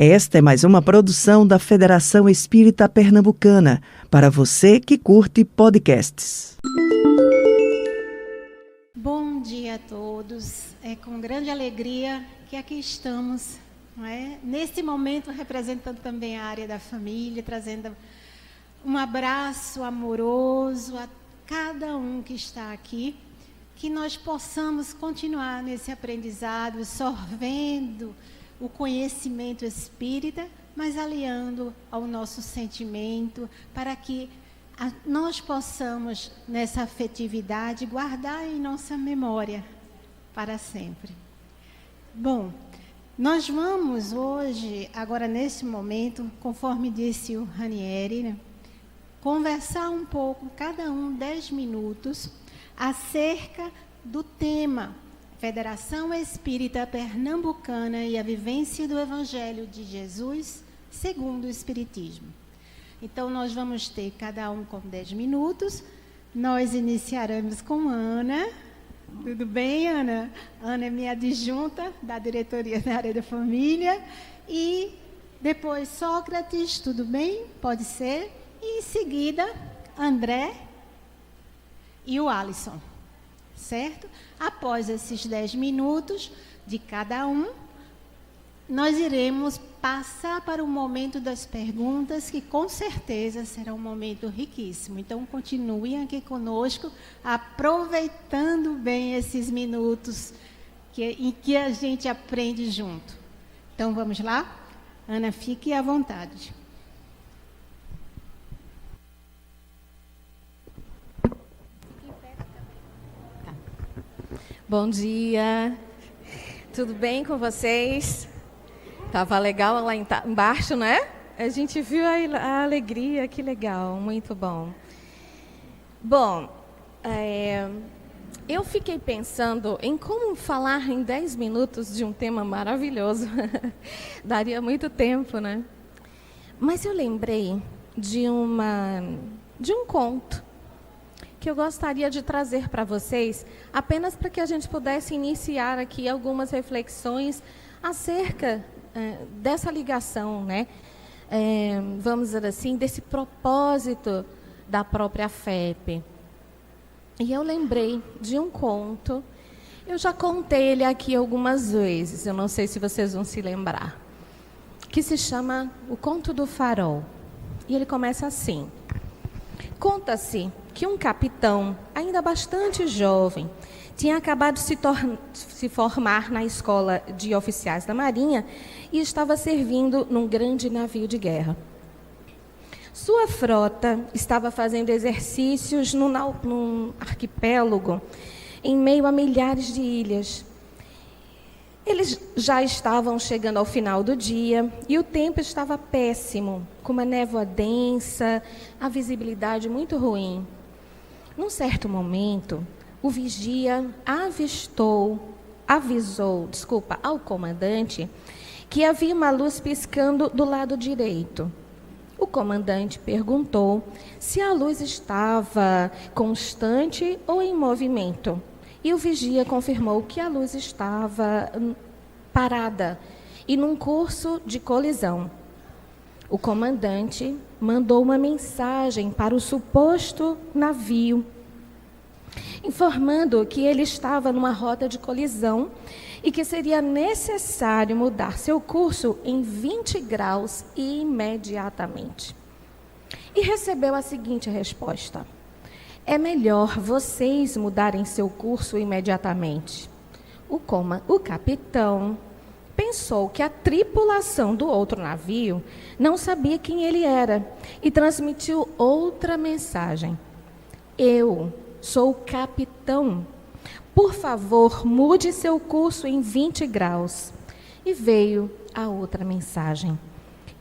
Esta é mais uma produção da Federação Espírita Pernambucana, para você que curte podcasts. Bom dia a todos. É com grande alegria que aqui estamos, não é? Nesse momento representando também a área da família, trazendo um abraço amoroso a cada um que está aqui, que nós possamos continuar nesse aprendizado, sorvendo o conhecimento espírita, mas aliando ao nosso sentimento, para que nós possamos, nessa afetividade, guardar em nossa memória para sempre. Bom, nós vamos hoje, agora nesse momento, conforme disse o Ranieri, né, conversar um pouco, cada um 10 minutos, acerca do tema Federação Espírita Pernambucana e a vivência do Evangelho de Jesus segundo o Espiritismo. Então, nós vamos ter cada um com 10 minutos. Nós iniciaremos com Ana. Tudo bem, Ana? Ana é minha adjunta da diretoria da área da família. E depois Sócrates, tudo bem? Pode ser. E em seguida, André e o Alisson. Certo? Após esses 10 minutos de cada um, nós iremos passar para o momento das perguntas, que com certeza será um momento riquíssimo. Então, continuem aqui conosco, aproveitando bem esses minutos em que a gente aprende junto. Então, vamos lá? Ana, fique à vontade. Bom dia, tudo bem com vocês? Tava legal lá embaixo, né? A gente viu a alegria, que legal, muito bom. Bom, eu fiquei pensando em como falar em 10 minutos de um tema maravilhoso. Daria muito tempo, né? Mas eu lembrei de um conto que eu gostaria de trazer para vocês, apenas para que a gente pudesse iniciar aqui algumas reflexões acerca dessa ligação, né? Vamos dizer assim, desse propósito da própria FEP. E eu lembrei de um conto, eu já contei ele aqui algumas vezes, eu não sei se vocês vão se lembrar, que se chama O Conto do Farol. E ele começa assim: conta-se que um capitão, ainda bastante jovem, tinha acabado de se formar na escola de oficiais da Marinha e estava servindo num grande navio de guerra. Sua frota estava fazendo exercícios num arquipélago, em meio a milhares de ilhas. Eles já estavam chegando ao final do dia e o tempo estava péssimo, com uma névoa densa, a visibilidade muito ruim. Num certo momento, o vigia avisou ao comandante que havia uma luz piscando do lado direito. O comandante perguntou se a luz estava constante ou em movimento. E o vigia confirmou que a luz estava parada e num curso de colisão. O comandante mandou uma mensagem para o suposto navio, informando que ele estava numa rota de colisão e que seria necessário mudar seu curso em 20 graus imediatamente. E recebeu a seguinte resposta: é melhor vocês mudarem seu curso imediatamente. O capitão pensou que a tripulação do outro navio não sabia quem ele era e transmitiu outra mensagem: eu sou o capitão. Por favor, mude seu curso em 20 graus. E veio a outra mensagem: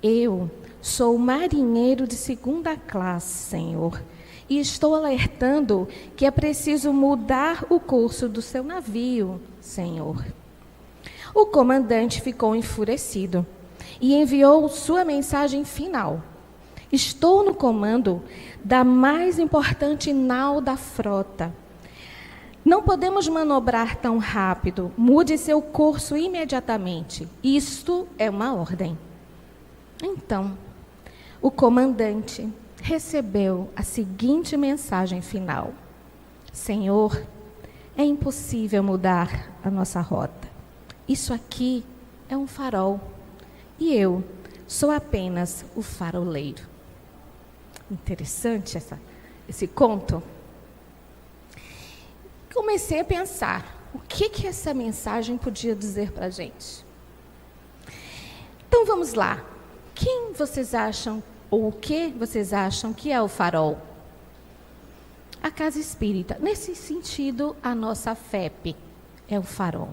eu sou marinheiro de 2ª classe, senhor, e estou alertando que é preciso mudar o curso do seu navio, senhor. O comandante ficou enfurecido e enviou sua mensagem final: estou no comando da mais importante nau da frota. Não podemos manobrar tão rápido. Mude seu curso imediatamente. Isto é uma ordem. Então, o comandante recebeu a seguinte mensagem final: Senhor, é impossível mudar a nossa rota. Isso aqui é um farol e eu sou apenas o faroleiro. Interessante esse conto. Comecei a pensar, o que essa mensagem podia dizer para a gente? Então vamos lá. Quem vocês acham, ou o que vocês acham que é o farol? A casa espírita. Nesse sentido, a nossa FEP é o farol.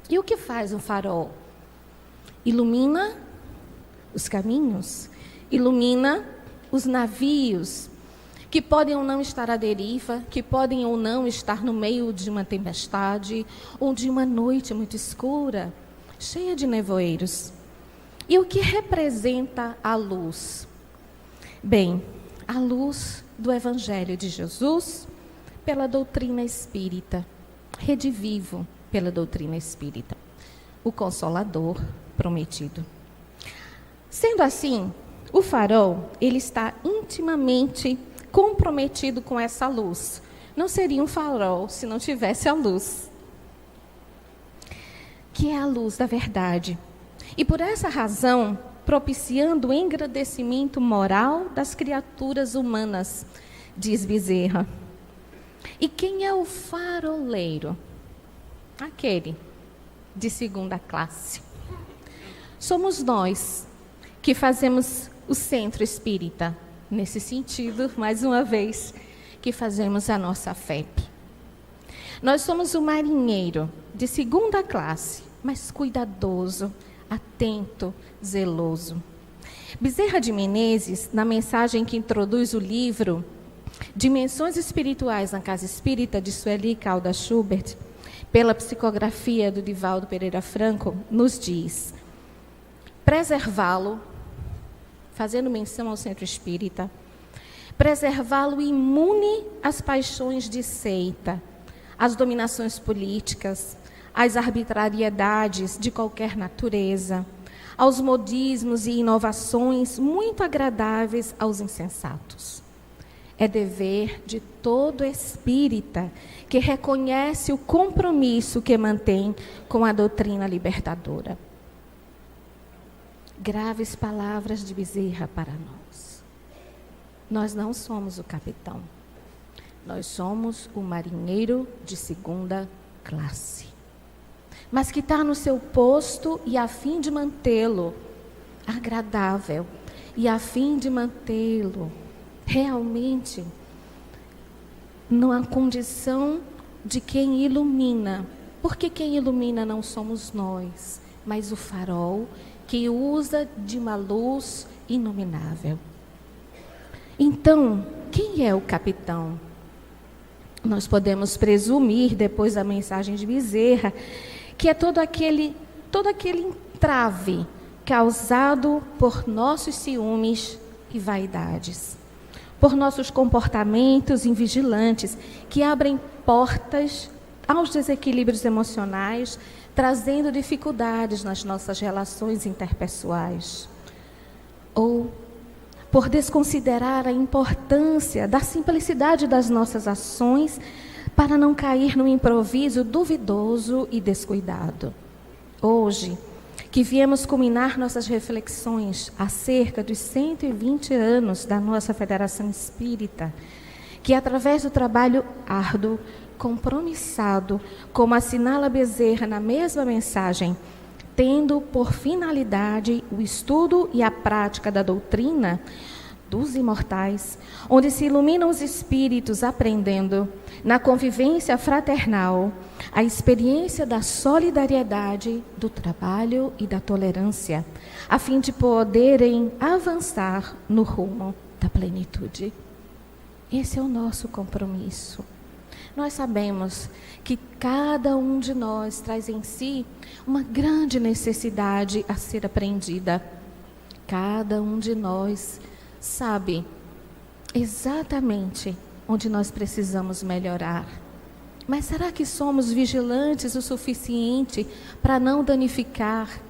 E o que faz um farol? Ilumina os caminhos, ilumina os navios, que podem ou não estar à deriva, que podem ou não estar no meio de uma tempestade, ou de uma noite muito escura, cheia de nevoeiros. E o que representa a luz? Bem, a luz do Evangelho de Jesus pela doutrina espírita, redivivo pela doutrina espírita, o Consolador prometido. Sendo assim, o farol, ele está intimamente comprometido com essa luz. Não seria um farol se não tivesse a luz, que é a luz da verdade. E por essa razão, propiciando o engrandecimento moral das criaturas humanas, diz Bezerra. E quem é o faroleiro? Aquele de segunda classe. Somos nós que fazemos o centro espírita. Nesse sentido, mais uma vez, que fazemos a nossa FEP. Nós somos o marinheiro de segunda classe, mas cuidadoso, atento, zeloso. Bezerra de Menezes, na mensagem que introduz o livro Dimensões Espirituais na Casa Espírita, de Sueli Caldas Schubert, pela psicografia do Divaldo Pereira Franco, nos diz: preservá-lo, fazendo menção ao centro espírita, preservá-lo imune às paixões de seita, às dominações políticas, às arbitrariedades de qualquer natureza, aos modismos e inovações muito agradáveis aos insensatos. É dever de todo espírita que reconhece o compromisso que mantém com a doutrina libertadora. Graves palavras de Bezerra para nós. Nós não somos o capitão. Nós somos o marinheiro de segunda classe. Mas que está no seu posto e a fim de mantê-lo agradável, e a fim de mantê-lo realmente numa condição de quem ilumina. Porque quem ilumina não somos nós, mas o farol que usa de uma luz inominável. Então, quem é o capitão? Nós podemos presumir, depois da mensagem de Bezerra, que é todo aquele entrave causado por nossos ciúmes e vaidades, por nossos comportamentos invigilantes, que abrem portas aos desequilíbrios emocionais, trazendo dificuldades nas nossas relações interpessoais. Ou por desconsiderar a importância da simplicidade das nossas ações para não cair no improviso duvidoso e descuidado. Hoje, que viemos culminar nossas reflexões acerca dos 120 anos da nossa Federação Espírita, que através do trabalho árduo, compromissado, como assinala Bezerra na mesma mensagem, tendo por finalidade o estudo e a prática da doutrina dos imortais, onde se iluminam os espíritos aprendendo, na convivência fraternal, a experiência da solidariedade, do trabalho e da tolerância, a fim de poderem avançar no rumo da plenitude. Esse é o nosso compromisso. Nós sabemos que cada um de nós traz em si uma grande necessidade a ser aprendida. Cada um de nós sabe exatamente onde nós precisamos melhorar. Mas será que somos vigilantes o suficiente para não danificar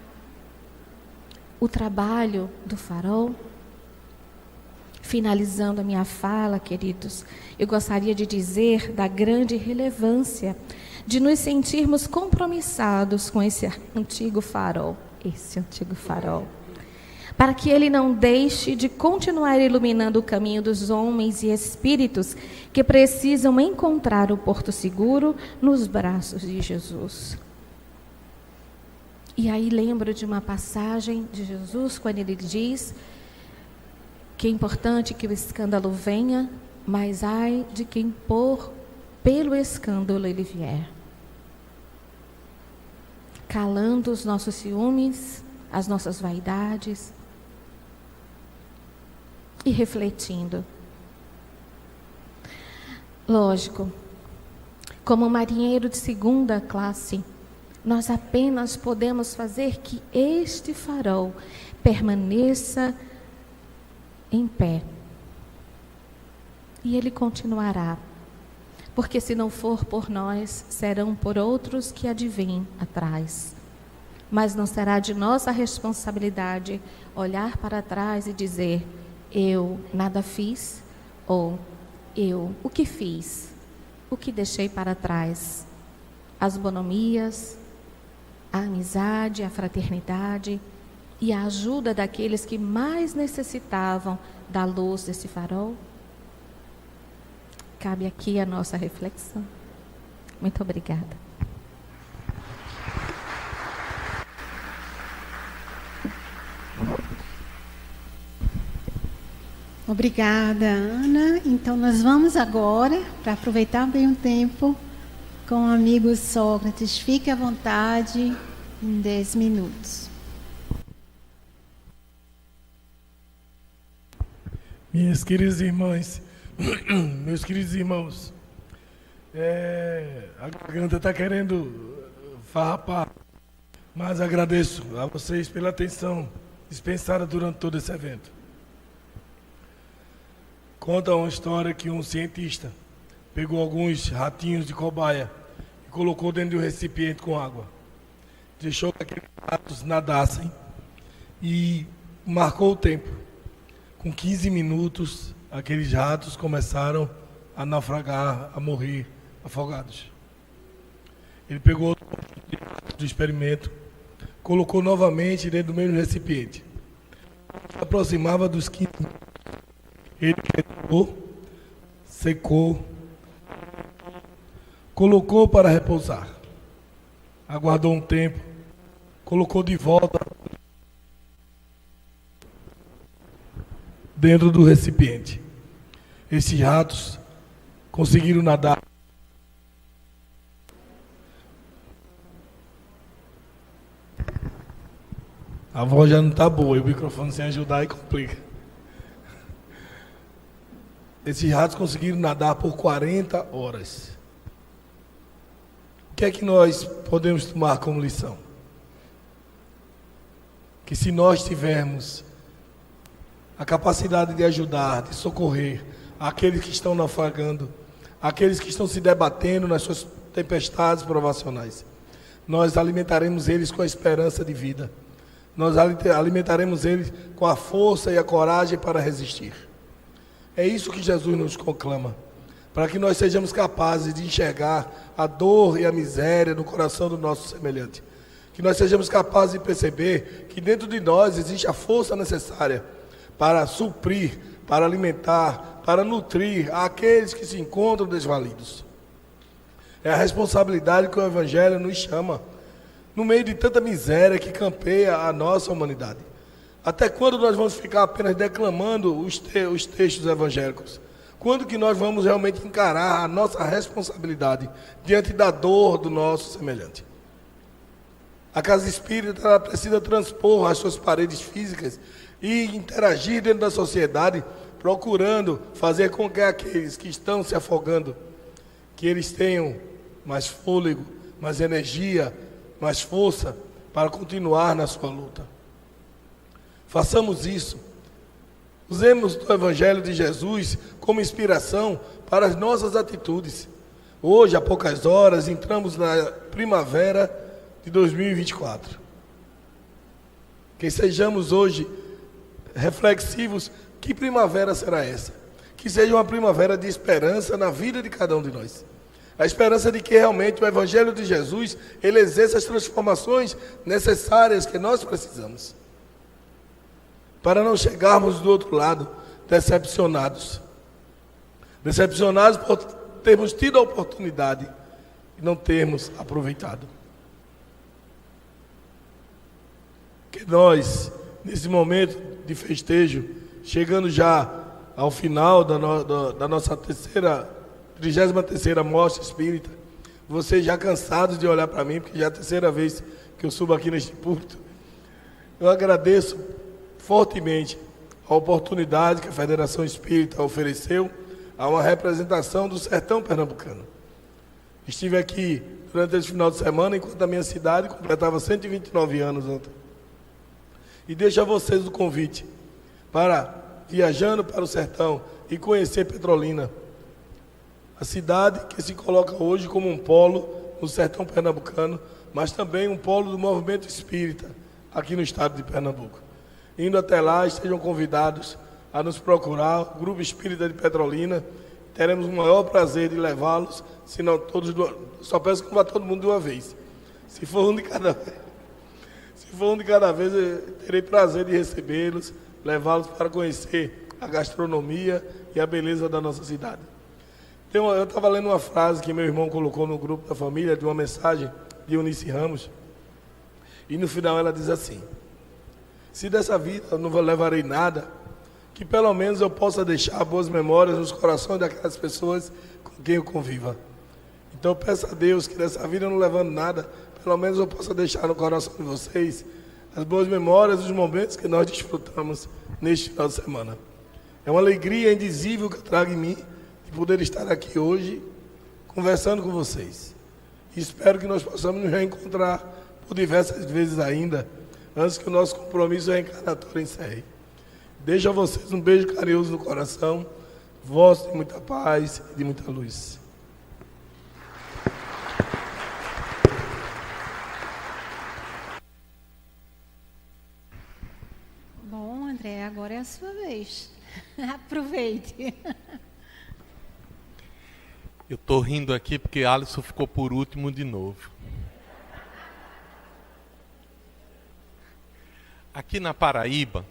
o trabalho do farol? Finalizando a minha fala, queridos, eu gostaria de dizer da grande relevância de nos sentirmos compromissados com esse antigo farol, para que ele não deixe de continuar iluminando o caminho dos homens e espíritos que precisam encontrar o porto seguro nos braços de Jesus. E aí lembro de uma passagem de Jesus, quando ele diz que é importante que o escândalo venha, mas ai de quem pelo escândalo ele vier. Calando os nossos ciúmes, as nossas vaidades e refletindo. Lógico, como marinheiro de segunda classe, nós apenas podemos fazer que este farol permaneça em pé. E ele continuará. Porque se não for por nós, serão por outros que advêm atrás. Mas não será de nossa responsabilidade olhar para trás e dizer: eu nada fiz, ou eu o que fiz, o que deixei para trás. As bonomias, a amizade, a fraternidade e a ajuda daqueles que mais necessitavam da luz desse farol. Cabe aqui a nossa reflexão. Muito obrigada. Obrigada, Ana. Então, nós vamos agora, para aproveitar bem o tempo, com o amigo Sócrates. Fique à vontade, em 10 minutos. Minhas queridas irmãs, meus queridos irmãos, a garganta está querendo farrapar, mas agradeço a vocês pela atenção dispensada durante todo esse evento. Conta uma história que um cientista pegou alguns ratinhos de cobaia e colocou dentro de um recipiente com água. Deixou que aqueles ratos nadassem e marcou o tempo. Com 15 minutos, aqueles ratos começaram a naufragar, a morrer afogados. Ele pegou outro do experimento, colocou novamente dentro do mesmo recipiente. Aproximava dos 15 minutos. Ele retirou, secou, colocou para repousar. Aguardou um tempo, colocou de volta dentro do recipiente. Esses ratos conseguiram nadar. A voz já não está boa, e o microfone sem ajudar aí complica. Esses ratos conseguiram nadar por 40 horas. O que é que nós podemos tomar como lição? Que se nós tivermos a capacidade de ajudar, de socorrer aqueles que estão naufragando, aqueles que estão se debatendo nas suas tempestades provacionais, nós alimentaremos eles com a esperança de vida. Nós alimentaremos eles com a força e a coragem para resistir. É isso que Jesus nos conclama, para que nós sejamos capazes de enxergar a dor e a miséria no coração do nosso semelhante. Que nós sejamos capazes de perceber que dentro de nós existe a força necessária para suprir, para alimentar, para nutrir aqueles que se encontram desvalidos. É a responsabilidade que o Evangelho nos chama, no meio de tanta miséria que campeia a nossa humanidade. Até quando nós vamos ficar apenas declamando os textos evangélicos? Quando que nós vamos realmente encarar a nossa responsabilidade diante da dor do nosso semelhante? A casa espírita ela precisa transpor as suas paredes físicas e interagir dentro da sociedade, procurando fazer com que aqueles que estão se afogando, que eles tenham mais fôlego, mais energia, mais força para continuar na sua luta. Façamos isso. Usemos o Evangelho de Jesus como inspiração para as nossas atitudes. Hoje, há poucas horas, entramos na primavera de 2024. Que sejamos hoje reflexivos. Que primavera será essa? Que seja uma primavera de esperança na vida de cada um de nós. A esperança de que realmente o Evangelho de Jesus, ele exerça as transformações necessárias que nós precisamos. Para não chegarmos do outro lado decepcionados. Decepcionados por termos tido a oportunidade e não termos aproveitado. Que nós, nesse momento de festejo, chegando já ao final da nossa 33ª Mostra Espírita, vocês já cansados de olhar para mim, porque já é a terceira vez que eu subo aqui neste púlpito, eu agradeço fortemente a oportunidade que a Federação Espírita ofereceu a uma representação do sertão pernambucano. Estive aqui durante esse final de semana, enquanto a minha cidade completava 129 anos ontem. E deixo a vocês o convite para, viajando para o sertão e conhecer Petrolina, a cidade que se coloca hoje como um polo no sertão pernambucano, mas também um polo do movimento espírita aqui no estado de Pernambuco. Indo até lá, estejam convidados a nos procurar, o Grupo Espírita de Petrolina. Teremos o maior prazer de levá-los, se não todos, só peço que não vá todo mundo de uma vez. Se for um de cada vez, eu terei prazer de recebê-los, levá-los para conhecer a gastronomia e a beleza da nossa cidade. Eu estava lendo uma frase que meu irmão colocou no grupo da família, de uma mensagem de Eunice Ramos, e no final ela diz assim: se dessa vida eu não levarei nada, que pelo menos eu possa deixar boas memórias nos corações daquelas pessoas com quem eu conviva. Então eu peço a Deus que dessa vida eu não levando nada, pelo menos eu possa deixar no coração de vocês as boas memórias dos momentos que nós desfrutamos neste final de semana. É uma alegria indizível que eu trago em mim de poder estar aqui hoje conversando com vocês. E espero que nós possamos nos reencontrar por diversas vezes ainda, antes que o nosso compromisso reencarnatório encerre. Deixo a vocês um beijo carinhoso no coração, vosso de muita paz e de muita luz. Bom, André, agora é a sua vez. Aproveite. Eu estou rindo aqui porque Alisson ficou por último de novo. Aqui na Paraíba,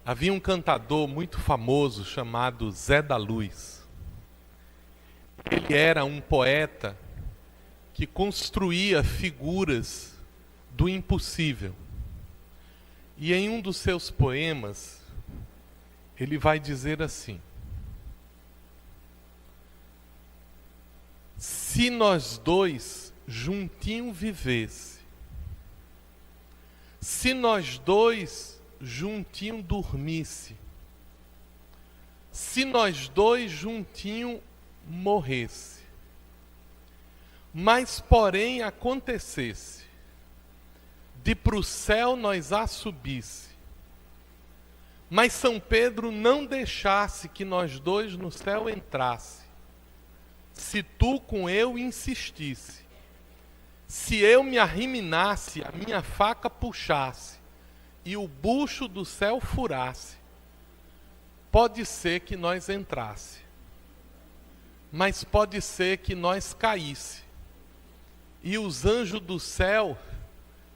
havia um cantador muito famoso chamado Zé da Luz. Ele era um poeta que construía figuras do impossível. E em um dos seus poemas, ele vai dizer assim: se nós dois juntinho vivesse, se nós dois juntinho dormisse, se nós dois juntinho morresse, mas porém acontecesse de pro céu nós a subisse, mas São Pedro não deixasse que nós dois no céu entrasse, se tu com eu insistisse, se eu me arriminasse, a minha faca puxasse, e o bucho do céu furasse, pode ser que nós entrasse, mas pode ser que nós caísse, e os anjos do céu,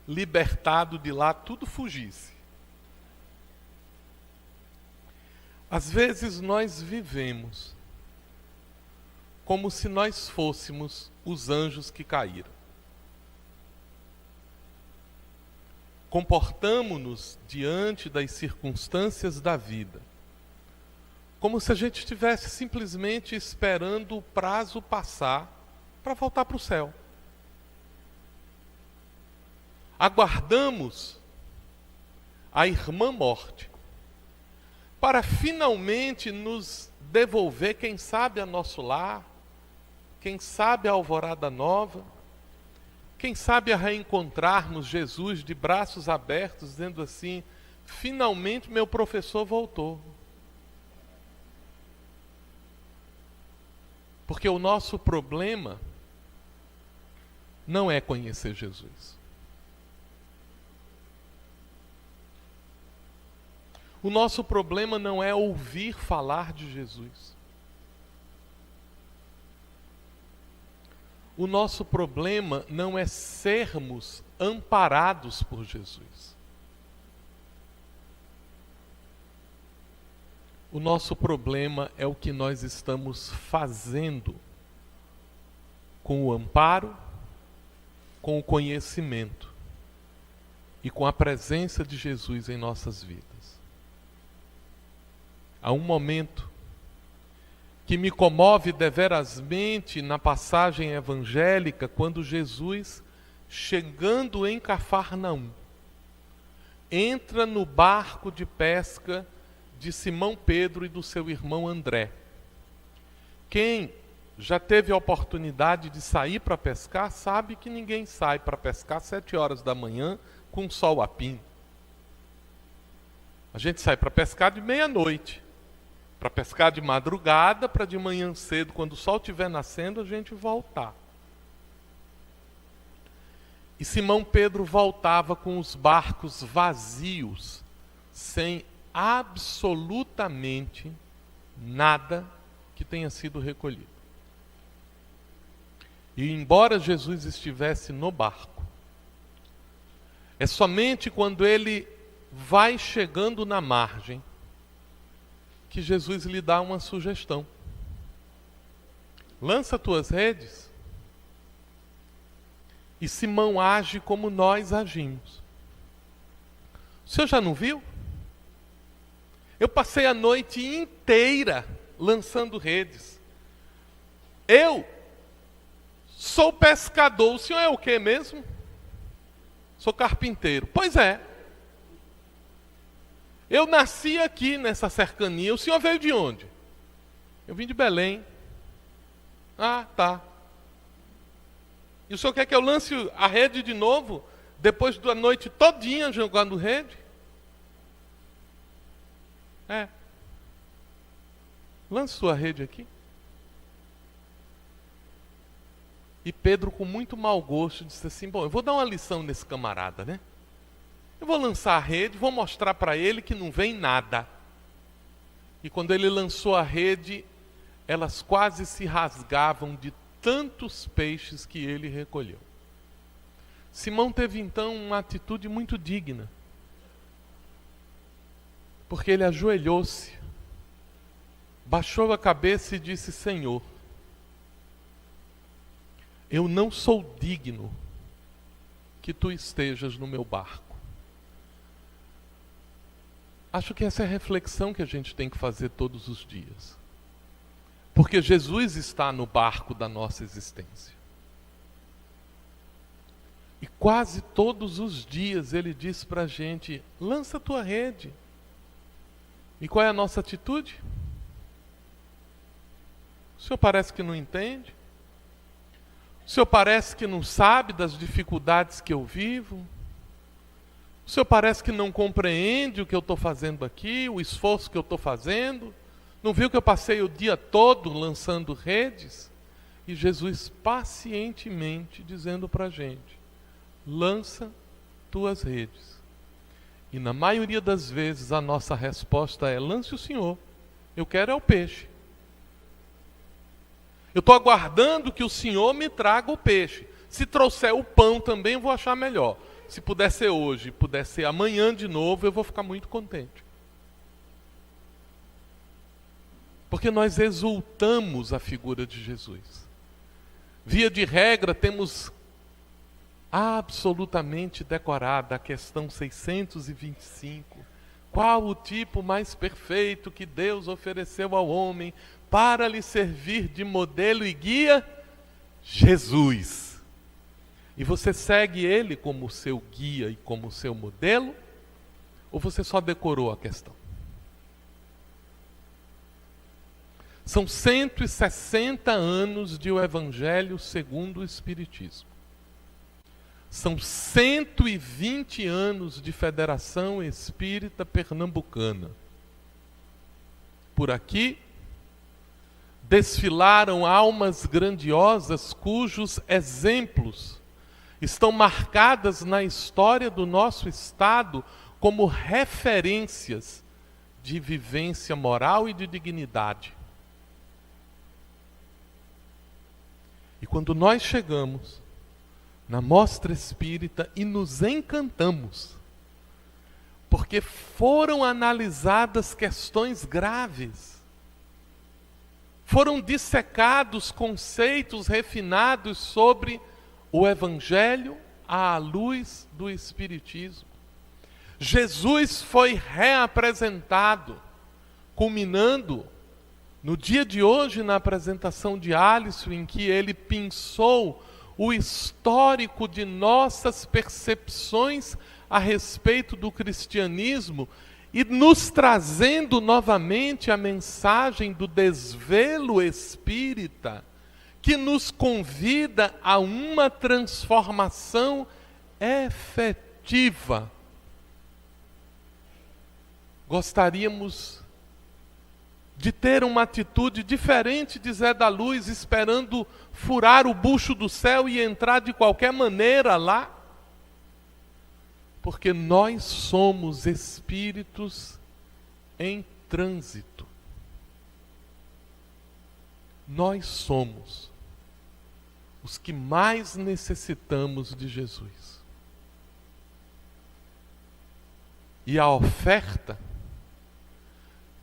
libertado de lá, tudo fugisse. Às vezes nós vivemos como se nós fôssemos os anjos que caíram. Comportamo-nos diante das circunstâncias da vida como se a gente estivesse simplesmente esperando o prazo passar para voltar para o céu. Aguardamos a irmã morte para finalmente nos devolver, quem sabe, a nosso lar, quem sabe a alvorada nova, quem sabe a reencontrarmos Jesus de braços abertos, dizendo assim: finalmente meu professor voltou. Porque o nosso problema não é conhecer Jesus. O nosso problema não é ouvir falar de Jesus. O nosso problema não é sermos amparados por Jesus. O nosso problema é o que nós estamos fazendo com o amparo, com o conhecimento e com a presença de Jesus em nossas vidas. Há um momento que me comove deverasmente na passagem evangélica, quando Jesus, chegando em Cafarnaum, entra no barco de pesca de Simão Pedro e do seu irmão André. Quem já teve a oportunidade de sair para pescar, sabe que ninguém sai para pescar às 7 horas da manhã com o sol a pino. A gente sai para pescar de meia-noite, para pescar de madrugada, para de manhã cedo, quando o sol estiver nascendo, a gente voltar. E Simão Pedro voltava com os barcos vazios, sem absolutamente nada que tenha sido recolhido. E embora Jesus estivesse no barco, é somente quando ele vai chegando na margem que Jesus lhe dá uma sugestão. Lança tuas redes. E Simão age como nós agimos. O senhor já não viu? Eu passei a noite inteira lançando redes. Eu sou pescador. O senhor é o quê mesmo? Sou carpinteiro. Pois é. Eu nasci aqui nessa cercania. O senhor veio de onde? Eu vim de Belém. Ah, tá. E o senhor quer que eu lance a rede de novo, depois da noite todinha jogando rede? É. Lance sua rede aqui. E Pedro, com muito mau gosto, disse assim: bom, eu vou dar uma lição nesse camarada, né? Eu vou lançar a rede, vou mostrar para ele que não vem nada. E quando ele lançou a rede, elas quase se rasgavam de tantos peixes que ele recolheu. Simão teve então uma atitude muito digna, porque ele ajoelhou-se, baixou a cabeça e disse: Senhor, eu não sou digno que tu estejas no meu barco. Acho que essa é a reflexão que a gente tem que fazer todos os dias. Porque Jesus está no barco da nossa existência. E quase todos os dias ele diz para a gente: lança a tua rede. E qual é a nossa atitude? O senhor parece que não entende. O senhor parece que não sabe das dificuldades que eu vivo. O senhor parece que não compreende o que eu estou fazendo aqui, o esforço que eu estou fazendo. Não viu que eu passei o dia todo lançando redes? E Jesus pacientemente dizendo para a gente: lança tuas redes. E na maioria das vezes a nossa resposta é: lance o Senhor, eu quero é o peixe. Eu estou aguardando que o Senhor me traga o peixe. Se trouxer o pão também eu vou achar melhor. Se puder ser hoje, puder ser amanhã de novo, eu vou ficar muito contente. Porque nós exultamos a figura de Jesus. Via de regra, temos absolutamente decorada a questão 625. Qual o tipo mais perfeito que Deus ofereceu ao homem para lhe servir de modelo e guia? Jesus. E você segue ele como seu guia e como seu modelo? Ou você só decorou a questão? São 160 anos de o Evangelho segundo o Espiritismo. São 120 anos de Federação Espírita Pernambucana. Por aqui desfilaram almas grandiosas cujos exemplos estão marcadas na história do nosso Estado como referências de vivência moral e de dignidade. E quando nós chegamos na mostra espírita e nos encantamos, porque foram analisadas questões graves, foram dissecados conceitos refinados sobre o Evangelho à luz do Espiritismo. Jesus foi reapresentado, culminando no dia de hoje na apresentação de Alisson, em que ele pensou o histórico de nossas percepções a respeito do cristianismo e nos trazendo novamente a mensagem do desvelo espírita, que nos convida a uma transformação efetiva. Gostaríamos de ter uma atitude diferente de Zé da Luz, esperando furar o bucho do céu e entrar de qualquer maneira lá? Porque nós somos espíritos em trânsito. Nós somos os que mais necessitamos de Jesus. E a oferta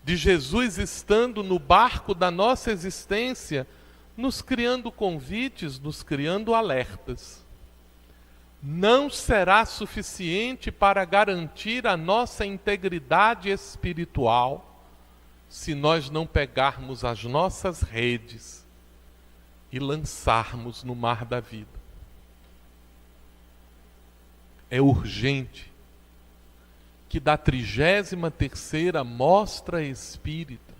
de Jesus estando no barco da nossa existência, nos criando convites, nos criando alertas, não será suficiente para garantir a nossa integridade espiritual se nós não pegarmos as nossas redes e lançarmos no mar da vida. É urgente que da 33ª Mostra Espírita,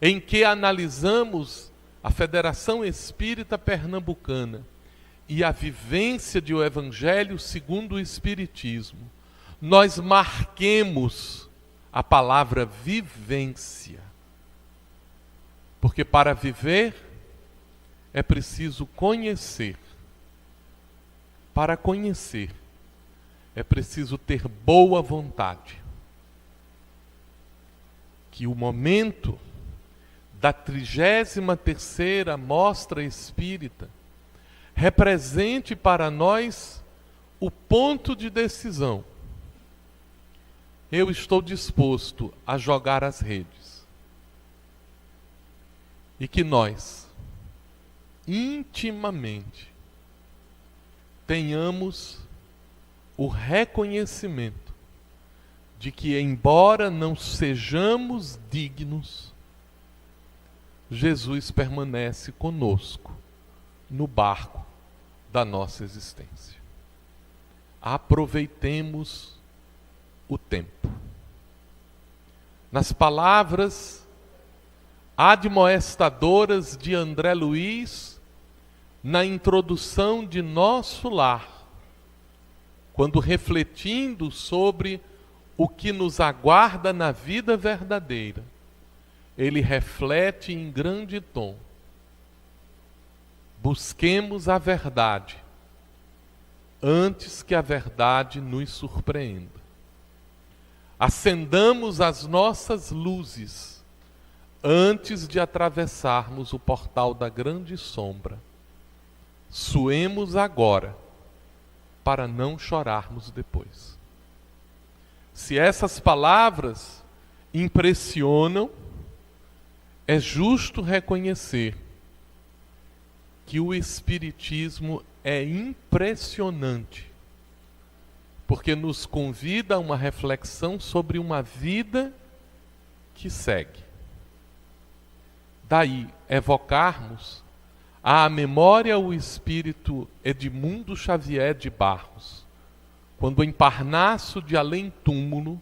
em que analisamos a Federação Espírita Pernambucana e a vivência do Evangelho segundo o Espiritismo, nós marquemos a palavra vivência. Porque para viver é preciso conhecer. Para conhecer é preciso ter boa vontade. Que o momento da 33ª Mostra Espírita represente para nós o ponto de decisão. Eu estou disposto a jogar as redes. E que nós, intimamente, tenhamos o reconhecimento de que, embora não sejamos dignos, Jesus permanece conosco no barco da nossa existência. Aproveitemos o tempo. Nas palavras admoestadoras de André Luiz, na introdução de Nosso Lar, quando refletindo sobre o que nos aguarda na vida verdadeira, ele reflete em grande tom: busquemos a verdade antes que a verdade nos surpreenda. Acendamos as nossas luzes antes de atravessarmos o portal da grande sombra. Suemos agora para não chorarmos depois. Se essas palavras impressionam, é justo reconhecer que o Espiritismo é impressionante, porque nos convida a uma reflexão sobre uma vida que segue. Daí evocarmos à memória o espírito Edmundo Xavier de Barros, quando em Parnaso de Além-Túmulo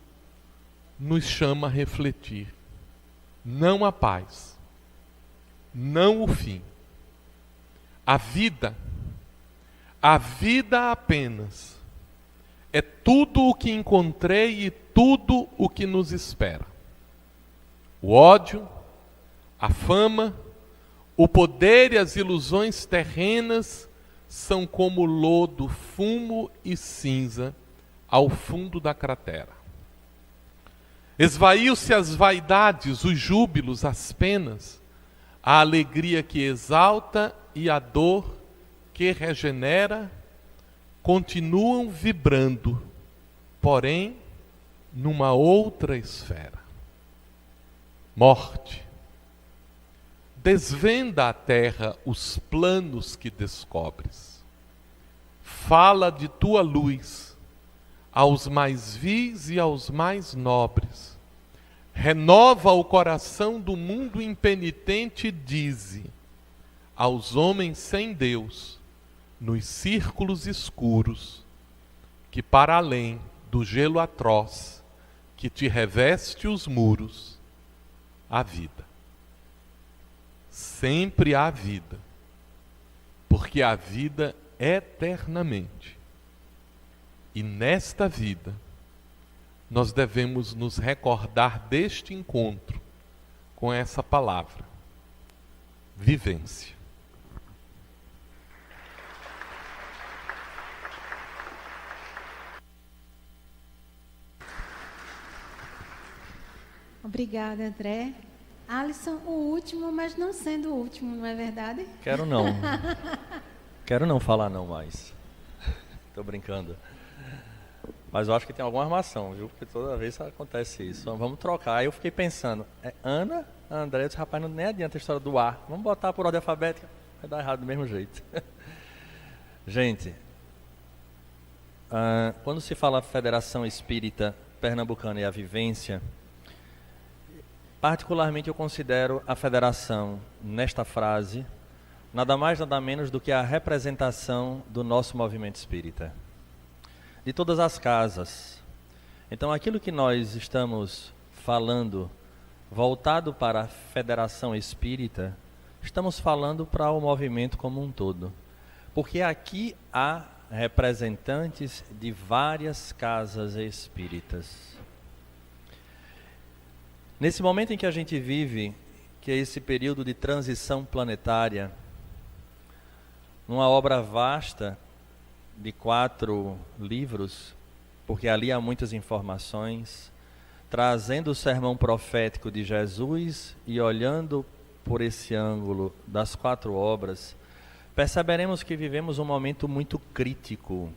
nos chama a refletir: não a paz, não o fim. A vida apenas é tudo o que encontrei e tudo o que nos espera. O ódio, a fama, o poder e as ilusões terrenas são como lodo, fumo e cinza ao fundo da cratera. Esvaiu-se as vaidades, os júbilos, as penas, a alegria que exalta e a dor que regenera continuam vibrando, porém, numa outra esfera. Morte, desvenda à terra os planos que descobres. Fala de tua luz aos mais vis e aos mais nobres. Renova o coração do mundo impenitente e dize aos homens sem Deus, nos círculos escuros, que para além do gelo atroz que te reveste os muros, há vida. Sempre há vida, porque há vida eternamente. E nesta vida, nós devemos nos recordar deste encontro com essa palavra, vivência. Obrigada, André. Alisson, o último, mas não sendo o último, não é verdade? Quero não. Quero não falar não mais. Tô brincando. Mas eu acho que tem alguma armação, viu? Porque toda vez acontece isso. Vamos trocar. Aí eu fiquei pensando, Ana, André, disse, rapaz, não nem adianta a história do ar. Vamos botar por ordem alfabética. Vai dar errado do mesmo jeito. Gente, quando se fala Federação Espírita Pernambucana e a Vivência, particularmente eu considero a federação, nesta frase, nada mais nada menos do que a representação do nosso movimento espírita. De todas as casas. Então aquilo que nós estamos falando, voltado para a federação espírita, estamos falando para o movimento como um todo. Porque aqui há representantes de várias casas espíritas. Nesse momento em que a gente vive, que é esse período de transição planetária, numa obra vasta de 4 livros, porque ali há muitas informações, trazendo o sermão profético de Jesus e olhando por esse ângulo das 4 obras, perceberemos que vivemos um momento muito crítico,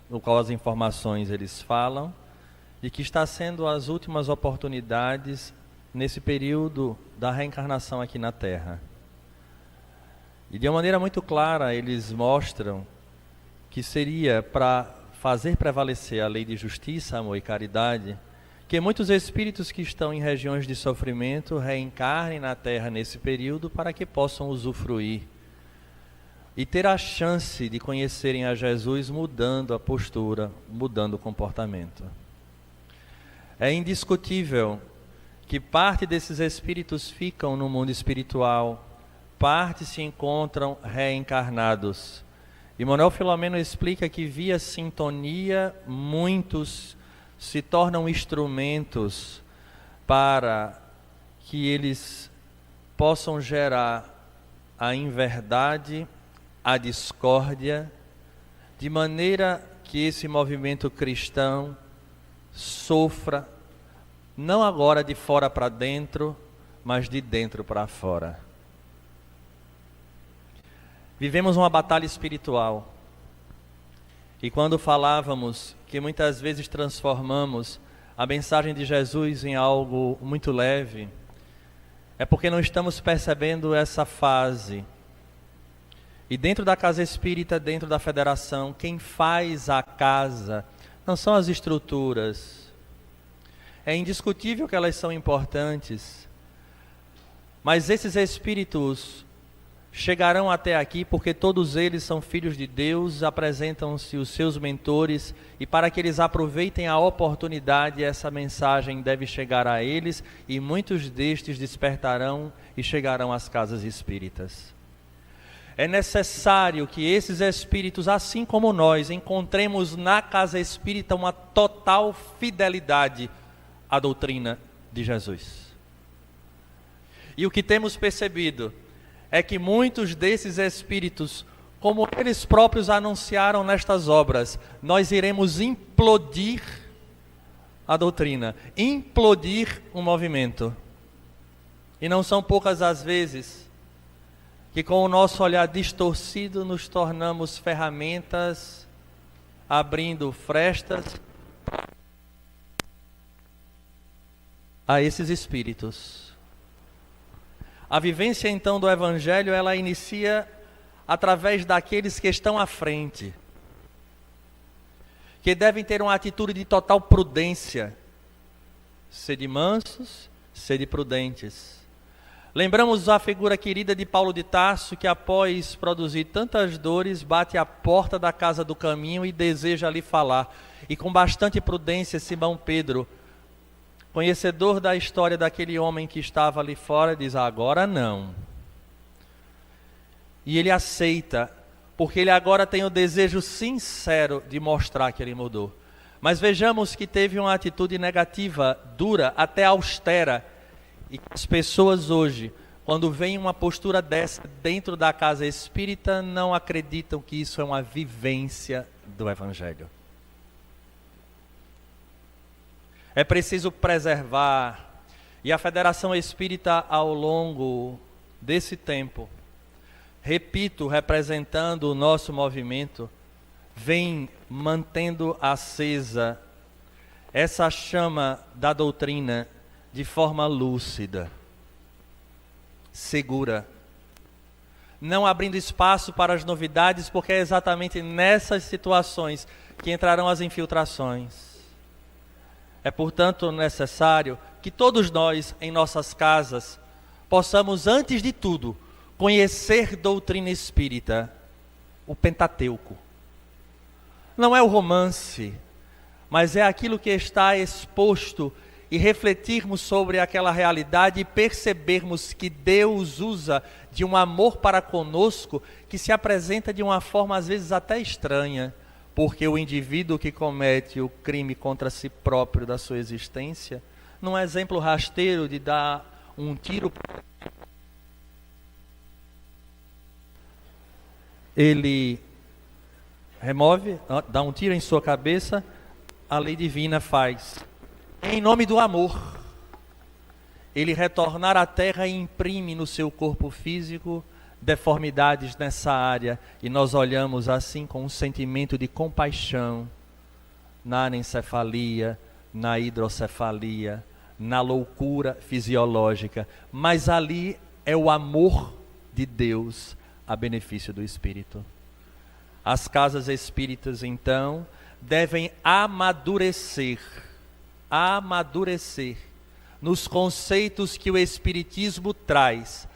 no qual as informações eles falam, e que está sendo as últimas oportunidades nesse período da reencarnação aqui na Terra. E de uma maneira muito clara eles mostram que seria para fazer prevalecer a lei de justiça, amor e caridade, que muitos espíritos que estão em regiões de sofrimento reencarnem na Terra nesse período para que possam usufruir e ter a chance de conhecerem a Jesus mudando a postura, mudando o comportamento. É indiscutível que parte desses espíritos ficam no mundo espiritual, parte se encontram reencarnados. E Manuel Filomeno explica que via sintonia, muitos se tornam instrumentos para que eles possam gerar a inverdade, a discórdia, de maneira que esse movimento cristão sofra, não agora de fora para dentro, mas de dentro para fora. Vivemos uma batalha espiritual. E quando falávamos que muitas vezes transformamos a mensagem de Jesus em algo muito leve, é porque não estamos percebendo essa fase. E dentro da casa espírita, dentro da federação, quem faz a casa não são as estruturas. É indiscutível que elas são importantes, mas esses espíritos chegarão até aqui porque todos eles são filhos de Deus, apresentam-se os seus mentores, e para que eles aproveitem a oportunidade, essa mensagem deve chegar a eles, e muitos destes despertarão e chegarão às casas espíritas. É necessário que esses espíritos, assim como nós, encontremos na casa espírita uma total fidelidade à doutrina de Jesus. E o que temos percebido é que muitos desses espíritos, como eles próprios anunciaram nestas obras, nós iremos implodir a doutrina, implodir um movimento. E não são poucas as vezes que com o nosso olhar distorcido nos tornamos ferramentas, abrindo frestas a esses espíritos. A vivência então do Evangelho, ela inicia através daqueles que estão à frente, que devem ter uma atitude de total prudência, sede mansos, sede prudentes. Lembramos a figura querida de Paulo de Tarso, que após produzir tantas dores, bate à porta da casa do caminho e deseja ali falar. E com bastante prudência, Simão Pedro, conhecedor da história daquele homem que estava ali fora, diz: agora não. E ele aceita, porque ele agora tem o desejo sincero de mostrar que ele mudou. Mas vejamos que teve uma atitude negativa, dura, até austera. E as pessoas hoje, quando veem uma postura dessa dentro da casa espírita, não acreditam que isso é uma vivência do Evangelho. É preciso preservar, e a Federação Espírita, ao longo desse tempo, repito, representando o nosso movimento, vem mantendo acesa essa chama da doutrina de forma lúcida, segura, não abrindo espaço para as novidades, porque é exatamente nessas situações que entrarão as infiltrações. É, portanto, necessário que todos nós, em nossas casas, possamos, antes de tudo, conhecer doutrina espírita, o Pentateuco. Não é o romance, mas é aquilo que está exposto, e refletirmos sobre aquela realidade e percebermos que Deus usa de um amor para conosco que se apresenta de uma forma às vezes até estranha, porque o indivíduo que comete o crime contra si próprio da sua existência, num exemplo rasteiro de dar um tiro, ele remove, dá um tiro em sua cabeça, a lei divina faz. Em nome do amor, ele retornar à terra e imprime no seu corpo físico deformidades nessa área, e nós olhamos assim com um sentimento de compaixão na anencefalia, na hidrocefalia, na loucura fisiológica, mas ali é o amor de Deus a benefício do Espírito. As casas espíritas, então, devem amadurecer nos conceitos que o Espiritismo traz,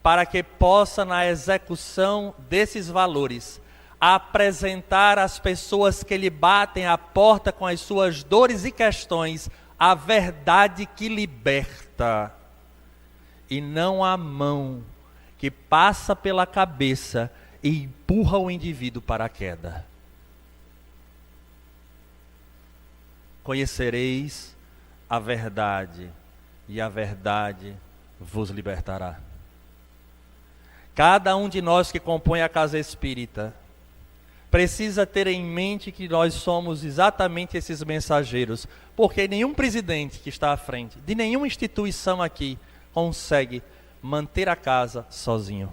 para que possa, na execução desses valores, apresentar às pessoas que lhe batem a porta com as suas dores e questões, a verdade que liberta, e não a mão que passa pela cabeça e empurra o indivíduo para a queda. Conhecereis a verdade, e a verdade vos libertará. Cada um de nós que compõe a casa espírita precisa ter em mente que nós somos exatamente esses mensageiros, porque nenhum presidente que está à frente de nenhuma instituição aqui consegue manter a casa sozinho.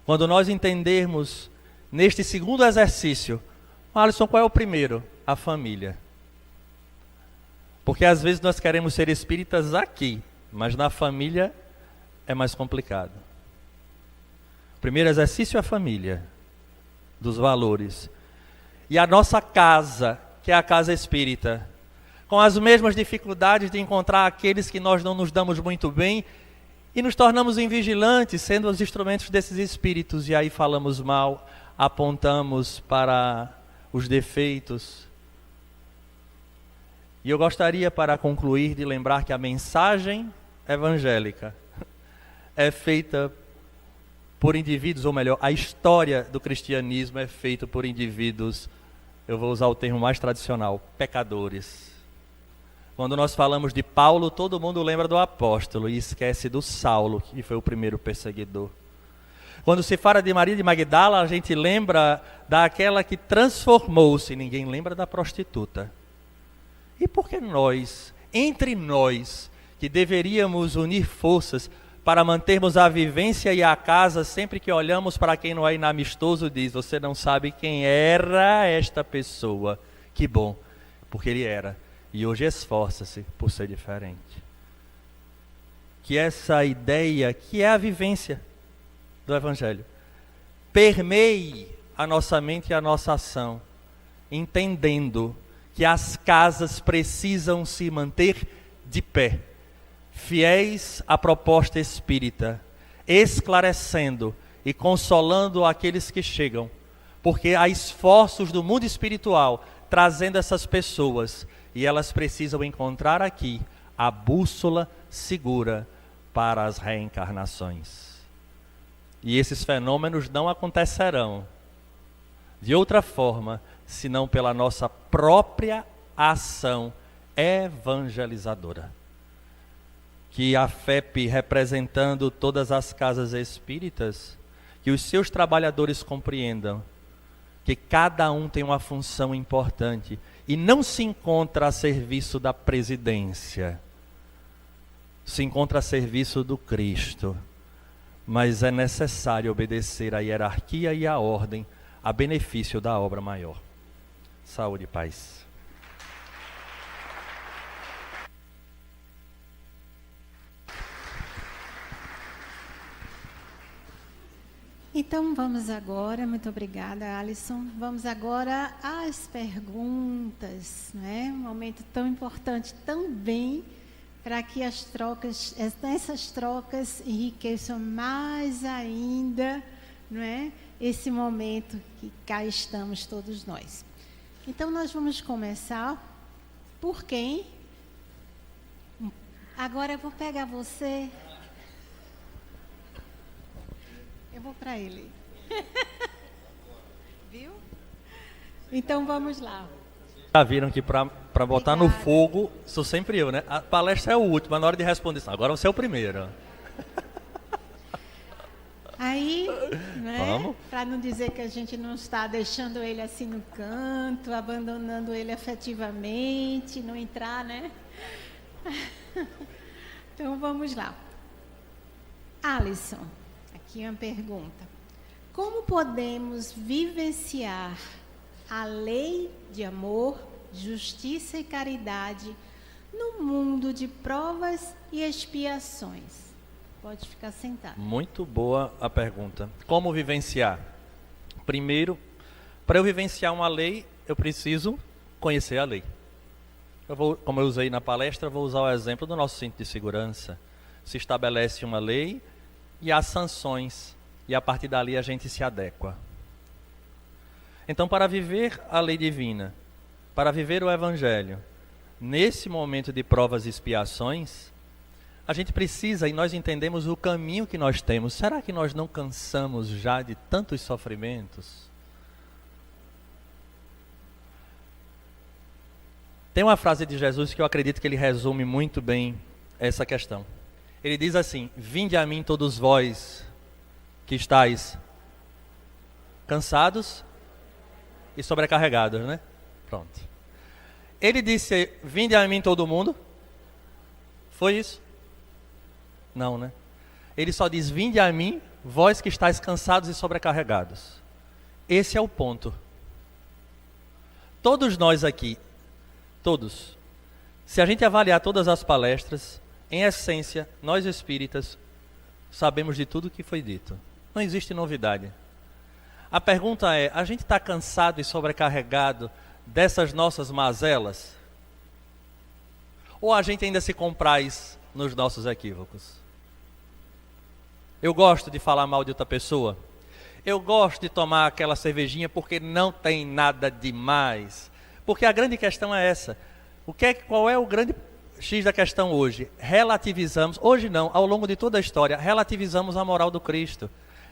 Quando nós entendermos neste segundo exercício, Alisson, qual é o primeiro? A família. Porque às vezes nós queremos ser espíritas aqui, mas na família é mais complicado. O primeiro exercício é a família, dos valores. E a nossa casa, que é a casa espírita, com as mesmas dificuldades de encontrar aqueles que nós não nos damos muito bem, e nos tornamos invigilantes, sendo os instrumentos desses espíritos, e aí falamos mal, apontamos para os defeitos. E eu gostaria, para concluir, de lembrar que a mensagem evangélica é feita por indivíduos, ou melhor, a história do cristianismo é feita por indivíduos, eu vou usar o termo mais tradicional, pecadores. Quando nós falamos de Paulo, todo mundo lembra do apóstolo e esquece do Saulo, que foi o primeiro perseguidor. Quando se fala de Maria de Magdala, a gente lembra daquela que transformou-se, ninguém lembra da prostituta. E por que nós, entre nós, que deveríamos unir forças para mantermos a vivência e a casa, sempre que olhamos para quem não é inamistoso, diz, você não sabe quem era esta pessoa. Que bom, porque ele era. E hoje esforça-se por ser diferente. Que essa ideia, que é a vivência do Evangelho, permeie a nossa mente e a nossa ação, entendendo que as casas precisam se manter de pé, fiéis à proposta espírita, esclarecendo e consolando aqueles que chegam, porque há esforços do mundo espiritual trazendo essas pessoas, e elas precisam encontrar aqui a bússola segura para as reencarnações. E esses fenômenos não acontecerão de outra forma, senão pela nossa própria ação evangelizadora. Que a FEP, representando todas as casas espíritas, que os seus trabalhadores compreendam que cada um tem uma função importante e não se encontra a serviço da presidência, se encontra a serviço do Cristo, mas é necessário obedecer à hierarquia e à ordem a benefício da obra maior. Saúde e paz. Então vamos agora, muito obrigada, Alisson. Vamos agora às perguntas, né? Um momento tão importante também para que essas trocas enriqueçam mais ainda, não é? Esse momento que cá estamos todos nós. Então nós vamos começar por quem? Agora eu vou pegar você. Eu vou para ele. Viu? Então vamos lá. Já viram que para botar no fogo, sou sempre eu, né? A palestra é o último, mas na hora de responder, agora você é o primeiro. Aí, né? Para não dizer que a gente não está deixando ele assim no canto, abandonando ele afetivamente, não entrar, né? Então vamos lá. Alisson. Aqui uma pergunta. Como podemos vivenciar a lei de amor, justiça e caridade no mundo de provas e expiações? Pode ficar sentado. Muito boa a pergunta. Como vivenciar? Primeiro, para eu vivenciar uma lei, eu preciso conhecer a lei. Como eu usei na palestra, vou usar o exemplo do nosso cinto de segurança. Se estabelece uma lei e há sanções, e a partir dali a gente se adequa. Então, para viver a lei divina, para viver o Evangelho, nesse momento de provas e expiações, a gente precisa, e nós entendemos o caminho que nós temos. Será que nós não cansamos já de tantos sofrimentos? Tem uma frase de Jesus que eu acredito que ele resume muito bem essa questão. Ele diz assim: vinde a mim todos vós que estáis cansados e sobrecarregados, né? Pronto. Ele disse, vinde a mim todo mundo. Foi isso? Não, né? Ele só diz, vinde a mim, vós que estáis cansados e sobrecarregados. Esse é o ponto. Todos nós aqui, todos, se a gente avaliar todas as palestras, em essência, nós espíritas sabemos de tudo que foi dito. Não existe novidade. A pergunta é, a gente está cansado e sobrecarregado dessas nossas mazelas? Ou a gente ainda se compraz nos nossos equívocos? Eu gosto de falar mal de outra pessoa. Eu gosto de tomar aquela cervejinha porque não tem nada demais. Porque a grande questão é essa. Qual é o grande X da questão hoje? Relativizamos, hoje não, ao longo de toda a história, relativizamos a moral do Cristo.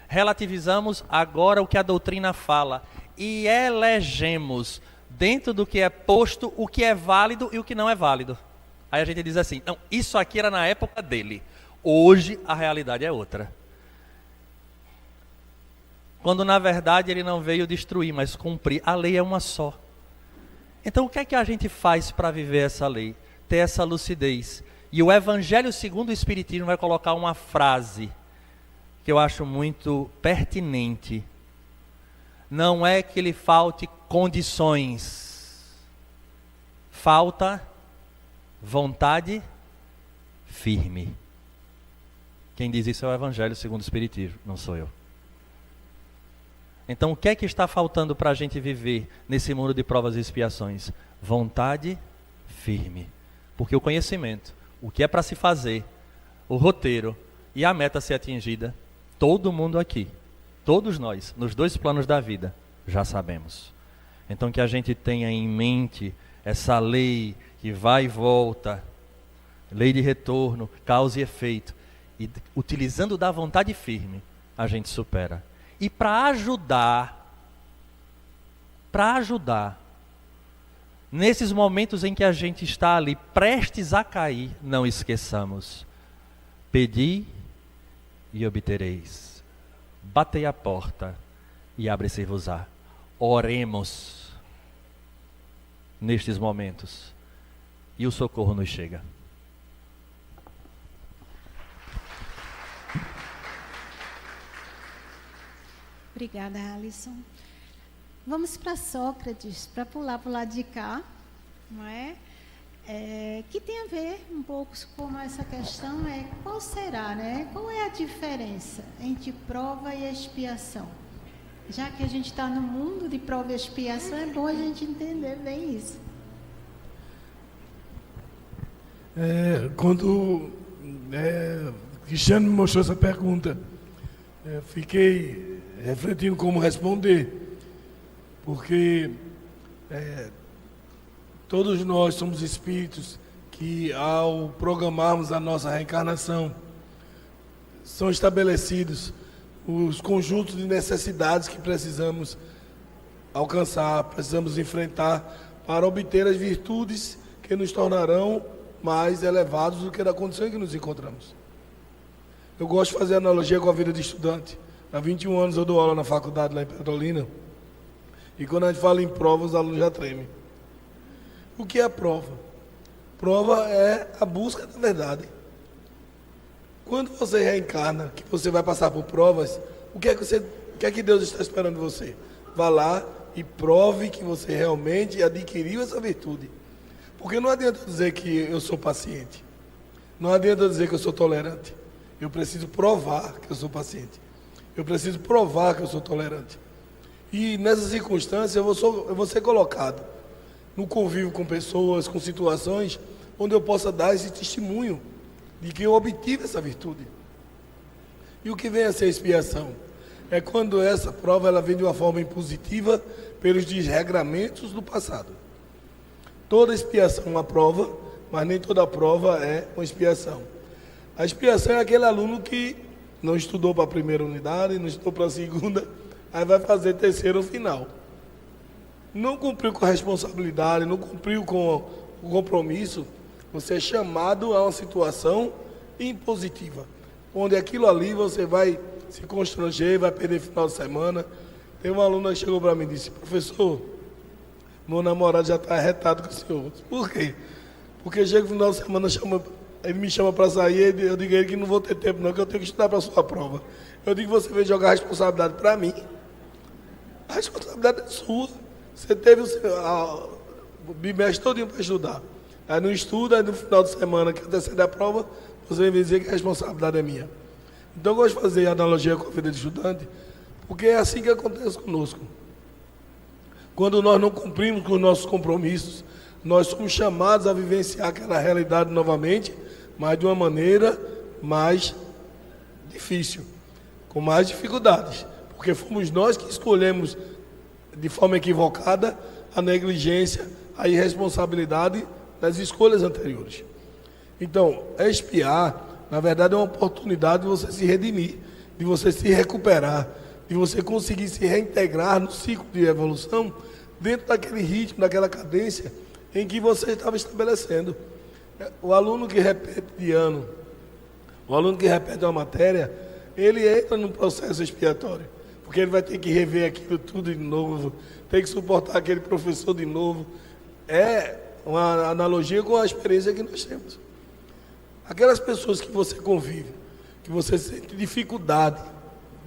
Relativizamos agora o que a doutrina fala. E elegemos, dentro do que é posto, o que é válido e o que não é válido. Aí a gente diz assim, não, isso aqui era na época dele. Hoje a realidade é outra. Quando na verdade ele não veio destruir, mas cumprir. A lei é uma só. Então o que é que a gente faz para viver essa lei? Ter essa lucidez. E o Evangelho segundo o Espiritismo vai colocar uma frase que eu acho muito pertinente. Não é que lhe falte condições, falta vontade firme. Quem diz isso é o Evangelho segundo o Espiritismo, não sou eu. Então o que é que está faltando para a gente viver nesse mundo de provas e expiações? Vontade firme. Porque o conhecimento, o que é para se fazer, o roteiro e a meta a ser atingida, todo mundo aqui, todos nós, nos dois planos da vida, já sabemos. Então que a gente tenha em mente essa lei que vai e volta, lei de retorno, causa e efeito, e utilizando da vontade firme, a gente supera. E para ajudar, nesses momentos em que a gente está ali prestes a cair, não esqueçamos: pedi e obtereis, batei a porta e abre-se-vos-á. Oremos nestes momentos e o socorro nos chega. Obrigada, Alisson. Vamos para Sócrates, para pular para o lado de cá, não é? Que tem a ver um pouco com essa questão, qual será, né? Qual é a diferença entre prova e expiação? Já que a gente está no mundo de prova e expiação, é bom a gente entender bem isso. Quando Cristiano me mostrou essa pergunta, fiquei refletindo como responder, porque todos nós somos espíritos que, ao programarmos a nossa reencarnação, são estabelecidos os conjuntos de necessidades que precisamos alcançar, precisamos enfrentar para obter as virtudes que nos tornarão mais elevados do que da condição em que nos encontramos. Eu gosto de fazer analogia com a vida de estudante. Há 21 anos eu dou aula na faculdade lá em Petrolina, e quando a gente fala em prova, os alunos já tremem. O que é a prova? Prova é a busca da verdade. Quando você reencarna, que você vai passar por provas, o que é que Deus está esperando de você? Vá lá e prove que você realmente adquiriu essa virtude. Porque não adianta eu dizer que eu sou paciente. Não adianta eu dizer que eu sou tolerante. Eu preciso provar que eu sou paciente. Eu preciso provar que eu sou tolerante. E nessa circunstância eu vou ser colocado no convívio com pessoas, com situações onde eu possa dar esse testemunho de que eu obtive essa virtude. E o que vem a ser expiação? É quando essa prova ela vem de uma forma impositiva pelos desregramentos do passado. Toda expiação é uma prova, mas nem toda prova é uma expiação. A expiação é aquele aluno que não estudou para a primeira unidade, não estudou para a segunda, aí vai fazer terceira ou final. Não cumpriu com a responsabilidade, não cumpriu com o compromisso, você é chamado a uma situação impositiva, onde aquilo ali você vai se constranger, vai perder final de semana. Tem uma aluna que chegou para mim e disse: professor, meu namorado já está arretado com o senhor. Por quê? Porque chega no final de semana, ele me chama para sair, eu digo a ele que não vou ter tempo não, que eu tenho que estudar para a sua prova. Eu digo: você veio jogar a responsabilidade para mim. A responsabilidade é sua. Você teve o bimestre todinho para estudar. Aí não estuda, aí no final de semana que antecede a prova, você vem dizer que a responsabilidade é minha. Então eu gosto de fazer analogia com a vida de estudante, porque é assim que acontece conosco. Quando nós não cumprimos com os nossos compromissos, nós somos chamados a vivenciar aquela realidade novamente, mas de uma maneira mais difícil, com mais dificuldades, porque fomos nós que escolhemos de forma equivocada a negligência, a irresponsabilidade das escolhas anteriores. Então, expiar, na verdade, é uma oportunidade de você se redimir, de você se recuperar, de você conseguir se reintegrar no ciclo de evolução dentro daquele ritmo, daquela cadência em que você estava estabelecendo. O aluno que repete de ano, o aluno que repete uma matéria, ele entra num processo expiatório, porque ele vai ter que rever aquilo tudo de novo, tem que suportar aquele professor de novo. é uma analogia com a experiência que nós temos. Aquelas pessoas que você convive, que você sente dificuldade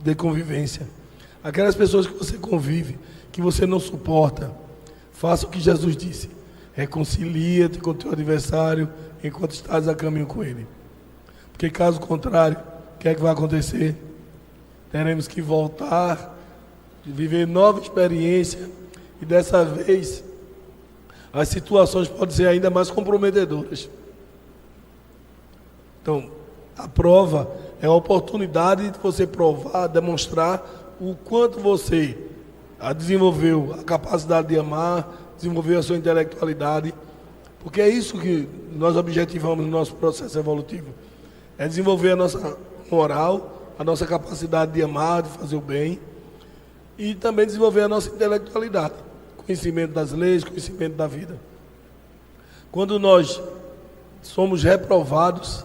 de convivência, aquelas pessoas que você convive, que você não suporta, faça o que Jesus disse: reconcilia-te com o teu adversário enquanto estás a caminho com ele. Porque caso contrário, o que é que vai acontecer? Teremos que voltar, viver nova experiência, e dessa vez as situações podem ser ainda mais comprometedoras. Então, a prova é a oportunidade de você provar, demonstrar o quanto você desenvolveu a capacidade de amar, desenvolveu a sua intelectualidade, porque é isso que nós objetivamos no nosso processo evolutivo, é desenvolver a nossa moral, a nossa capacidade de amar, de fazer o bem, e também desenvolver a nossa intelectualidade, conhecimento das leis, conhecimento da vida. Quando nós somos reprovados,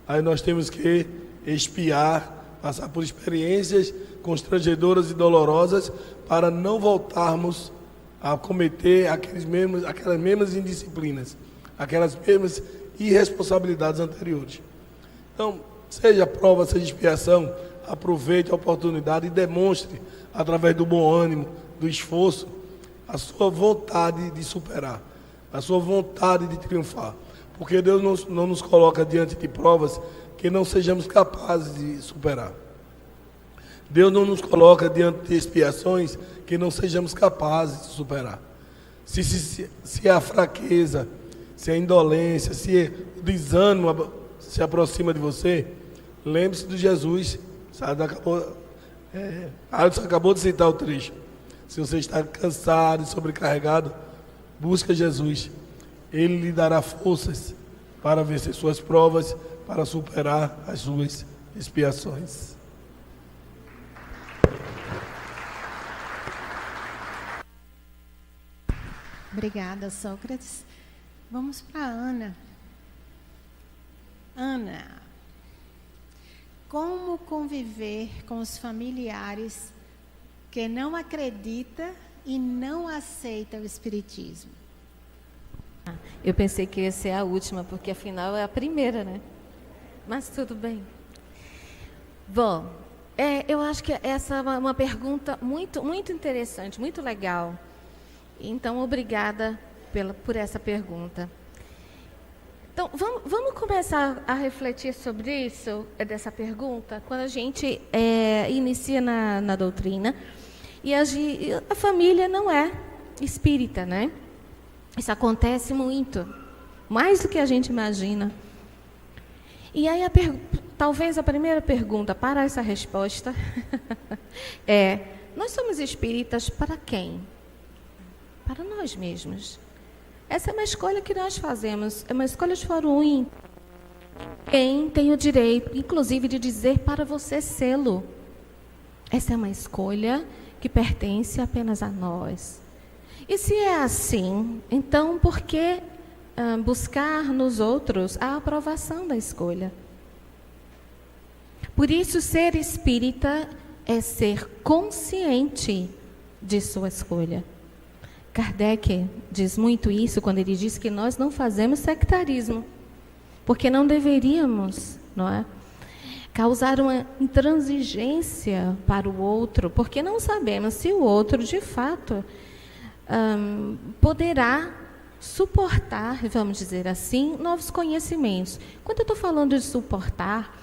aí nós temos que expiar, passar por experiências constrangedoras e dolorosas para não voltarmos a cometer aquelas mesmas indisciplinas, aquelas mesmas irresponsabilidades anteriores. Então, seja prova, seja expiação, aproveite a oportunidade e demonstre, através do bom ânimo, do esforço, a sua vontade de superar, a sua vontade de triunfar. Porque Deus não nos coloca diante de provas que não sejamos capazes de superar. Deus não nos coloca diante de expiações que não sejamos capazes de superar. Se a fraqueza, se a indolência, se o desânimo se aproxima de você, lembre-se de Jesus. Alisson acabou de citar o trecho. Se você está cansado e sobrecarregado, busca Jesus. Ele lhe dará forças para vencer suas provas, para superar as suas expiações. Obrigada, Sócrates. Vamos para a Ana. Ana, como conviver com os familiares que não acreditam e não aceitam o espiritismo? Eu pensei que ia ser a última, porque afinal é a primeira, né? Mas tudo bem. Bom, eu acho que essa é uma pergunta muito, muito interessante, muito legal. Então, obrigada por essa pergunta. Então, vamos começar a refletir sobre isso, dessa pergunta, quando a gente inicia na doutrina, e a família não é espírita, né? Isso acontece muito, mais do que a gente imagina. E aí, talvez a primeira pergunta para essa resposta é: nós somos espíritas para quem? Para nós mesmos. Essa é uma escolha que nós fazemos, é uma escolha de foro íntimo. Quem tem o direito, inclusive, de dizer para você sê-lo? Essa é uma escolha que pertence apenas a nós. E se é assim, então por que buscar nos outros a aprovação da escolha? Por isso, ser espírita é ser consciente de sua escolha. Kardec diz muito isso quando ele diz que nós não fazemos sectarismo, porque não deveríamos, não é, causar uma intransigência para o outro, porque não sabemos se o outro, de fato, poderá suportar, vamos dizer assim, novos conhecimentos. Quando eu estou falando de suportar,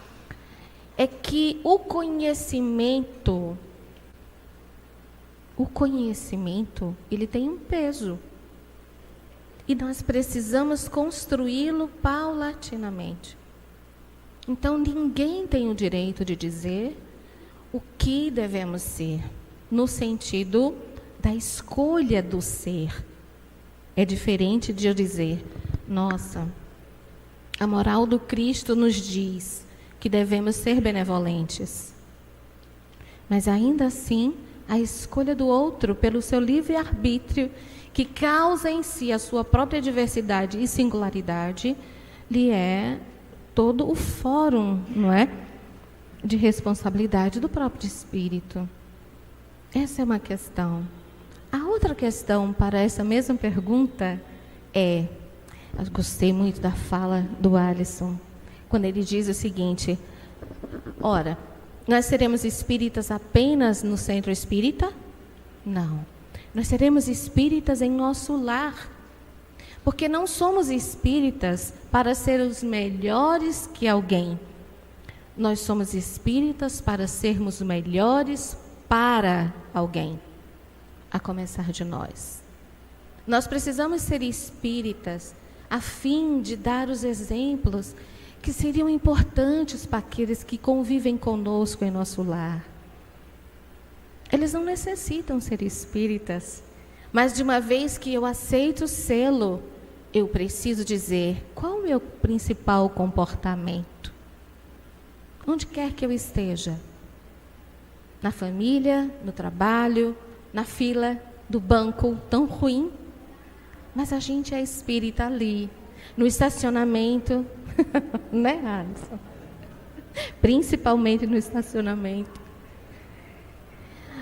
é que o conhecimento, ele tem um peso. E nós precisamos construí-lo paulatinamente. Então, ninguém tem o direito de dizer o que devemos ser, no sentido da escolha do ser. É diferente de eu dizer: nossa, a moral do Cristo nos diz que devemos ser benevolentes. Mas ainda assim, a escolha do outro pelo seu livre-arbítrio, que causa em si a sua própria diversidade e singularidade, lhe é todo o fórum, não é, de responsabilidade do próprio espírito. Essa é uma questão. A outra questão para essa mesma pergunta Eu gostei muito da fala do Alisson, quando ele diz o seguinte: ora, nós seremos espíritas apenas no centro espírita? Não. Nós seremos espíritas em nosso lar. Porque não somos espíritas para ser os melhores que alguém. Nós somos espíritas para sermos melhores para alguém, a começar de nós. Nós precisamos ser espíritas a fim de dar os exemplos que seriam importantes para aqueles que convivem conosco em nosso lar. Eles não necessitam ser espíritas, mas de uma vez que eu aceito o selo, eu preciso dizer qual o meu principal comportamento. Onde quer que eu esteja, na família, no trabalho, na fila do banco tão ruim, mas a gente é espírita ali, no estacionamento, né, Alisson? Principalmente no estacionamento.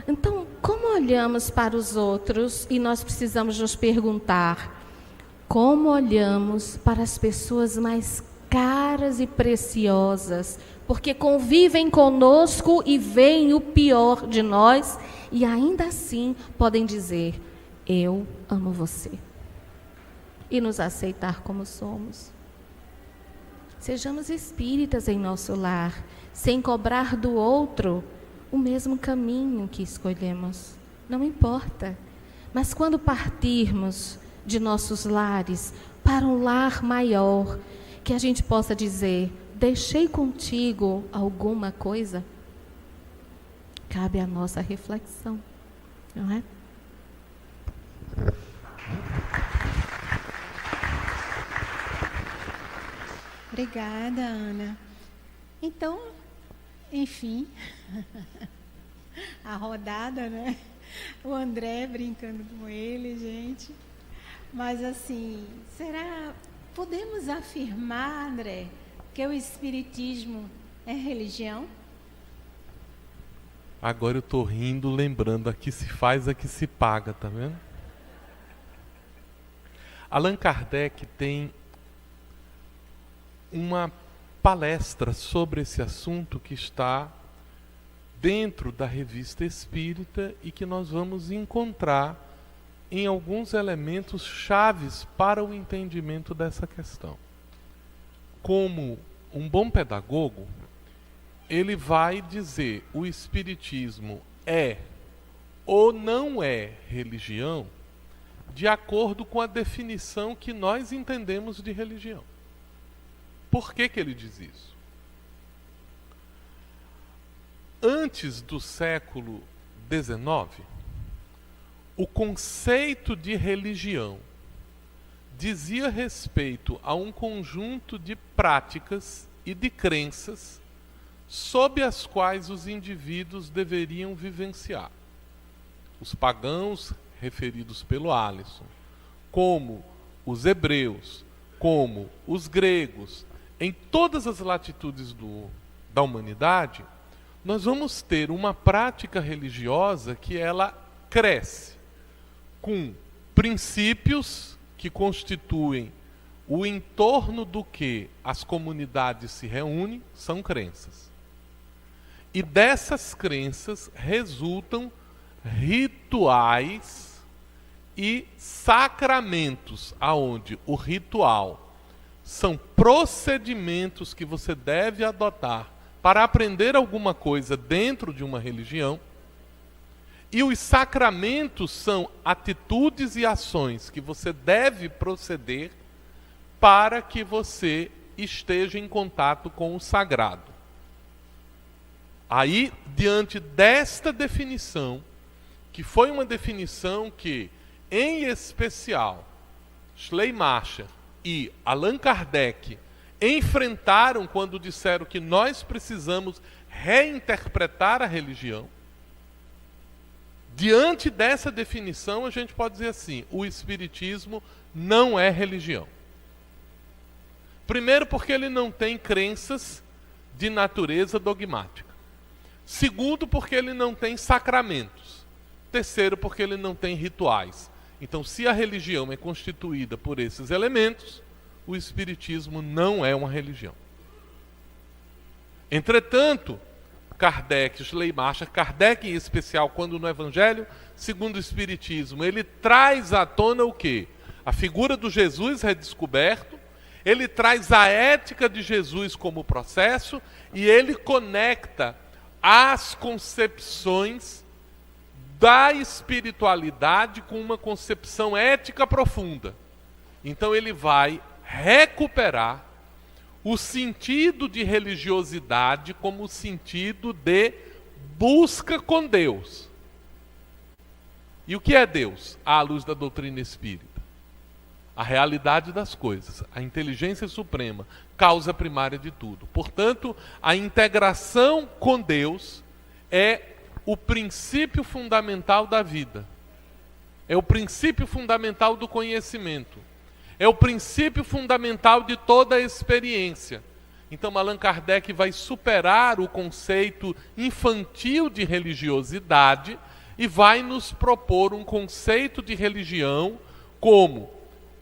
Então, como olhamos para os outros? E nós precisamos nos perguntar, como olhamos para as pessoas mais caras e preciosas, porque convivem conosco e veem o pior de nós, e ainda assim podem dizer, eu amo você, e nos aceitar como somos. Sejamos espíritas em nosso lar, sem cobrar do outro o mesmo caminho que escolhemos. Não importa. Mas quando partirmos de nossos lares para um lar maior, que a gente possa dizer, deixei contigo alguma coisa? Cabe a nossa reflexão, não é? Obrigada, Ana. Então, enfim, a rodada, né? O André brincando com ele, gente. Mas assim, podemos afirmar, André, que o espiritismo é religião? Agora eu estou rindo, lembrando, aqui se faz, aqui se paga, tá vendo? Allan Kardec tem uma palestra sobre esse assunto que está dentro da Revista Espírita e que nós vamos encontrar em alguns elementos chaves para o entendimento dessa questão. Como um bom pedagogo, ele vai dizer o espiritismo é ou não é religião de acordo com a definição que nós entendemos de religião. Por que ele diz isso? Antes do século XIX, o conceito de religião dizia respeito a um conjunto de práticas e de crenças sob as quais os indivíduos deveriam vivenciar. Os pagãos, referidos pelo Alisson, como os hebreus, como os gregos, em todas as latitudes da humanidade, nós vamos ter uma prática religiosa que ela cresce com princípios que constituem o entorno do que as comunidades se reúnem, são crenças. E dessas crenças resultam rituais e sacramentos, aonde o ritual são procedimentos que você deve adotar para aprender alguma coisa dentro de uma religião, e os sacramentos são atitudes e ações que você deve proceder para que você esteja em contato com o sagrado. Aí, diante desta definição, que foi uma definição que, em especial, Schleiermacher e Allan Kardec enfrentaram quando disseram que nós precisamos reinterpretar a religião. Diante dessa definição, a gente pode dizer assim, o espiritismo não é religião. Primeiro, porque ele não tem crenças de natureza dogmática. Segundo, porque ele não tem sacramentos. Terceiro, porque ele não tem rituais. Então, se a religião é constituída por esses elementos, o Espiritismo não é uma religião. Entretanto, Kardec, Schleiermacher, Kardec em especial, quando no Evangelho segundo o Espiritismo, ele traz à tona o quê? A figura do Jesus redescoberto, ele traz a ética de Jesus como processo e ele conecta as concepções da espiritualidade com uma concepção ética profunda. Então ele vai recuperar o sentido de religiosidade como o sentido de busca com Deus. E o que é Deus? À luz da doutrina espírita. A realidade das coisas, a inteligência suprema, causa primária de tudo. Portanto, a integração com Deus é o princípio fundamental da vida. É o princípio fundamental do conhecimento. É o princípio fundamental de toda a experiência. Então, Allan Kardec vai superar o conceito infantil de religiosidade e vai nos propor um conceito de religião como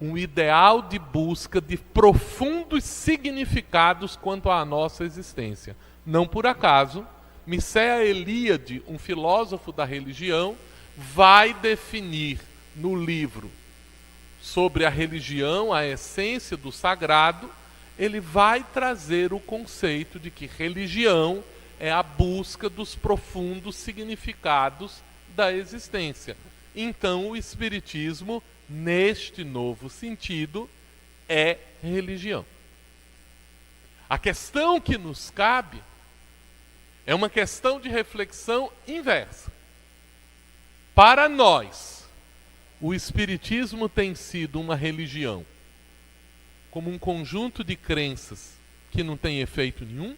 um ideal de busca de profundos significados quanto à nossa existência. Não por acaso, Mircea Eliade, um filósofo da religião, vai definir no livro sobre a religião, a essência do sagrado, ele vai trazer o conceito de que religião é a busca dos profundos significados da existência. Então, o Espiritismo, neste novo sentido, é religião. A questão que nos cabe é uma questão de reflexão inversa. Para nós, o Espiritismo tem sido uma religião como um conjunto de crenças que não tem efeito nenhum?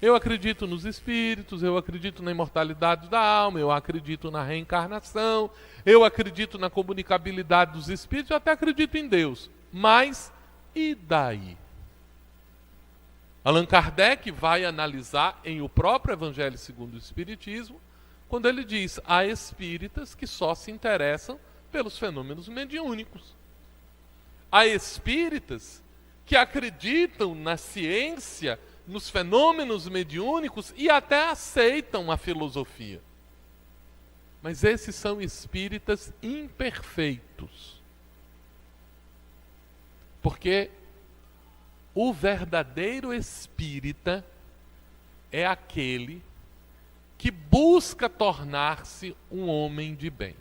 Eu acredito nos espíritos, eu acredito na imortalidade da alma, eu acredito na reencarnação, eu acredito na comunicabilidade dos espíritos, eu até acredito em Deus. Mas, e daí? Allan Kardec vai analisar em o próprio Evangelho segundo o Espiritismo, quando ele diz, há espíritas que só se interessam pelos fenômenos mediúnicos. Há espíritas que acreditam na ciência, nos fenômenos mediúnicos e até aceitam a filosofia. Mas esses são espíritas imperfeitos. Porque o verdadeiro espírita é aquele que busca tornar-se um homem de bem.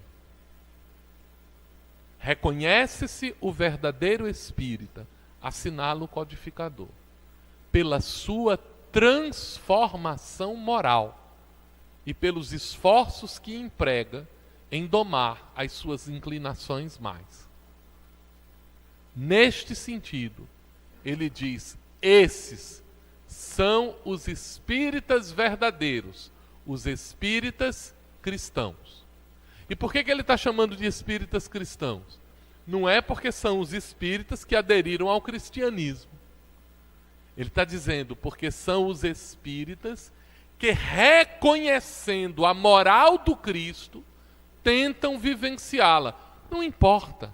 Reconhece-se o verdadeiro espírita, assinala o codificador, pela sua transformação moral e pelos esforços que emprega em domar as suas inclinações mais. Neste sentido, ele diz, esses são os espíritas verdadeiros, os espíritas cristãos. E por que ele está chamando de espíritas cristãos? Não é porque são os espíritas que aderiram ao cristianismo. Ele está dizendo porque são os espíritas que, reconhecendo a moral do Cristo, tentam vivenciá-la. Não importa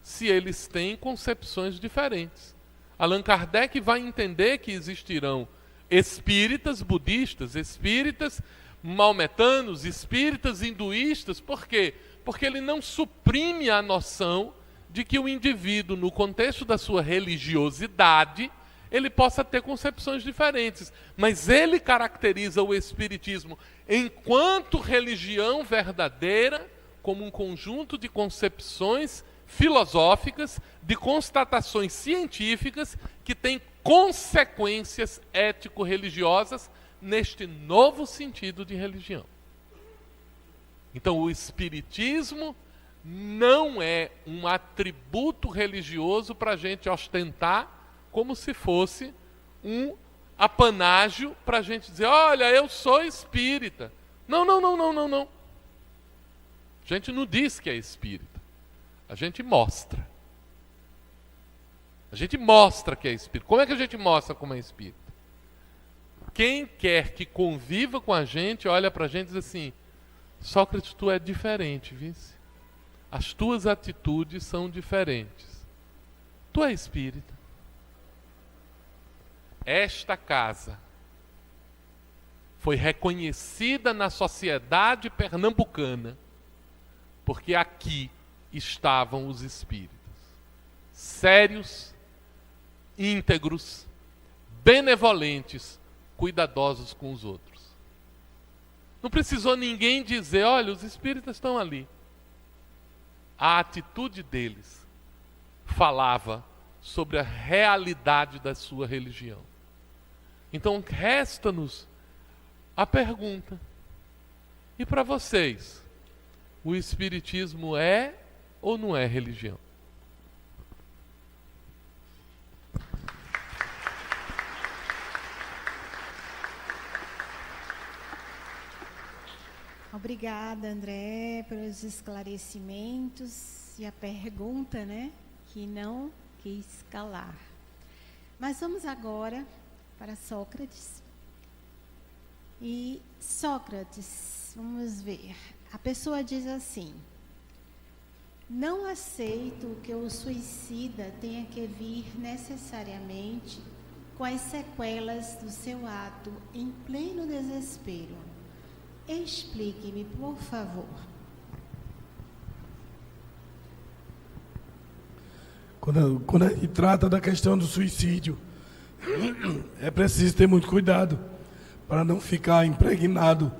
se eles têm concepções diferentes. Allan Kardec vai entender que existirão espíritas budistas, espíritas maometanos, espíritas hinduístas. Por quê? Porque ele não suprime a noção de que o indivíduo, no contexto da sua religiosidade, ele possa ter concepções diferentes. Mas ele caracteriza o Espiritismo enquanto religião verdadeira como um conjunto de concepções filosóficas, de constatações científicas que têm consequências ético-religiosas neste novo sentido de religião. Então, o Espiritismo não é um atributo religioso para a gente ostentar como se fosse um apanágio para a gente dizer, olha, eu sou espírita. Não. A gente não diz que é espírita. A gente mostra. A gente mostra que é espírita. Como é que a gente mostra como é espírita? Quem quer que conviva com a gente, olha para a gente e diz assim, Sócrates, tu é diferente, vice. as tuas atitudes são diferentes. Tu é espírita. Esta casa foi reconhecida na sociedade pernambucana porque aqui estavam os espíritas, sérios, íntegros, benevolentes, cuidadosos com os outros. Não precisou ninguém dizer, olha, os espíritas estão ali. A atitude deles falava sobre a realidade da sua religião. Então, resta-nos a pergunta: e para vocês, o espiritismo é ou não é religião? Obrigada, André, pelos esclarecimentos e a pergunta, né, que não quis calar. Mas vamos agora para Sócrates. E Sócrates, vamos ver. A pessoa diz assim: não aceito que o suicida tenha que vir necessariamente com as sequelas do seu ato em pleno desespero. Explique-me, por favor. Quando a gente trata da questão do suicídio, é preciso ter muito cuidado para não ficar impregnado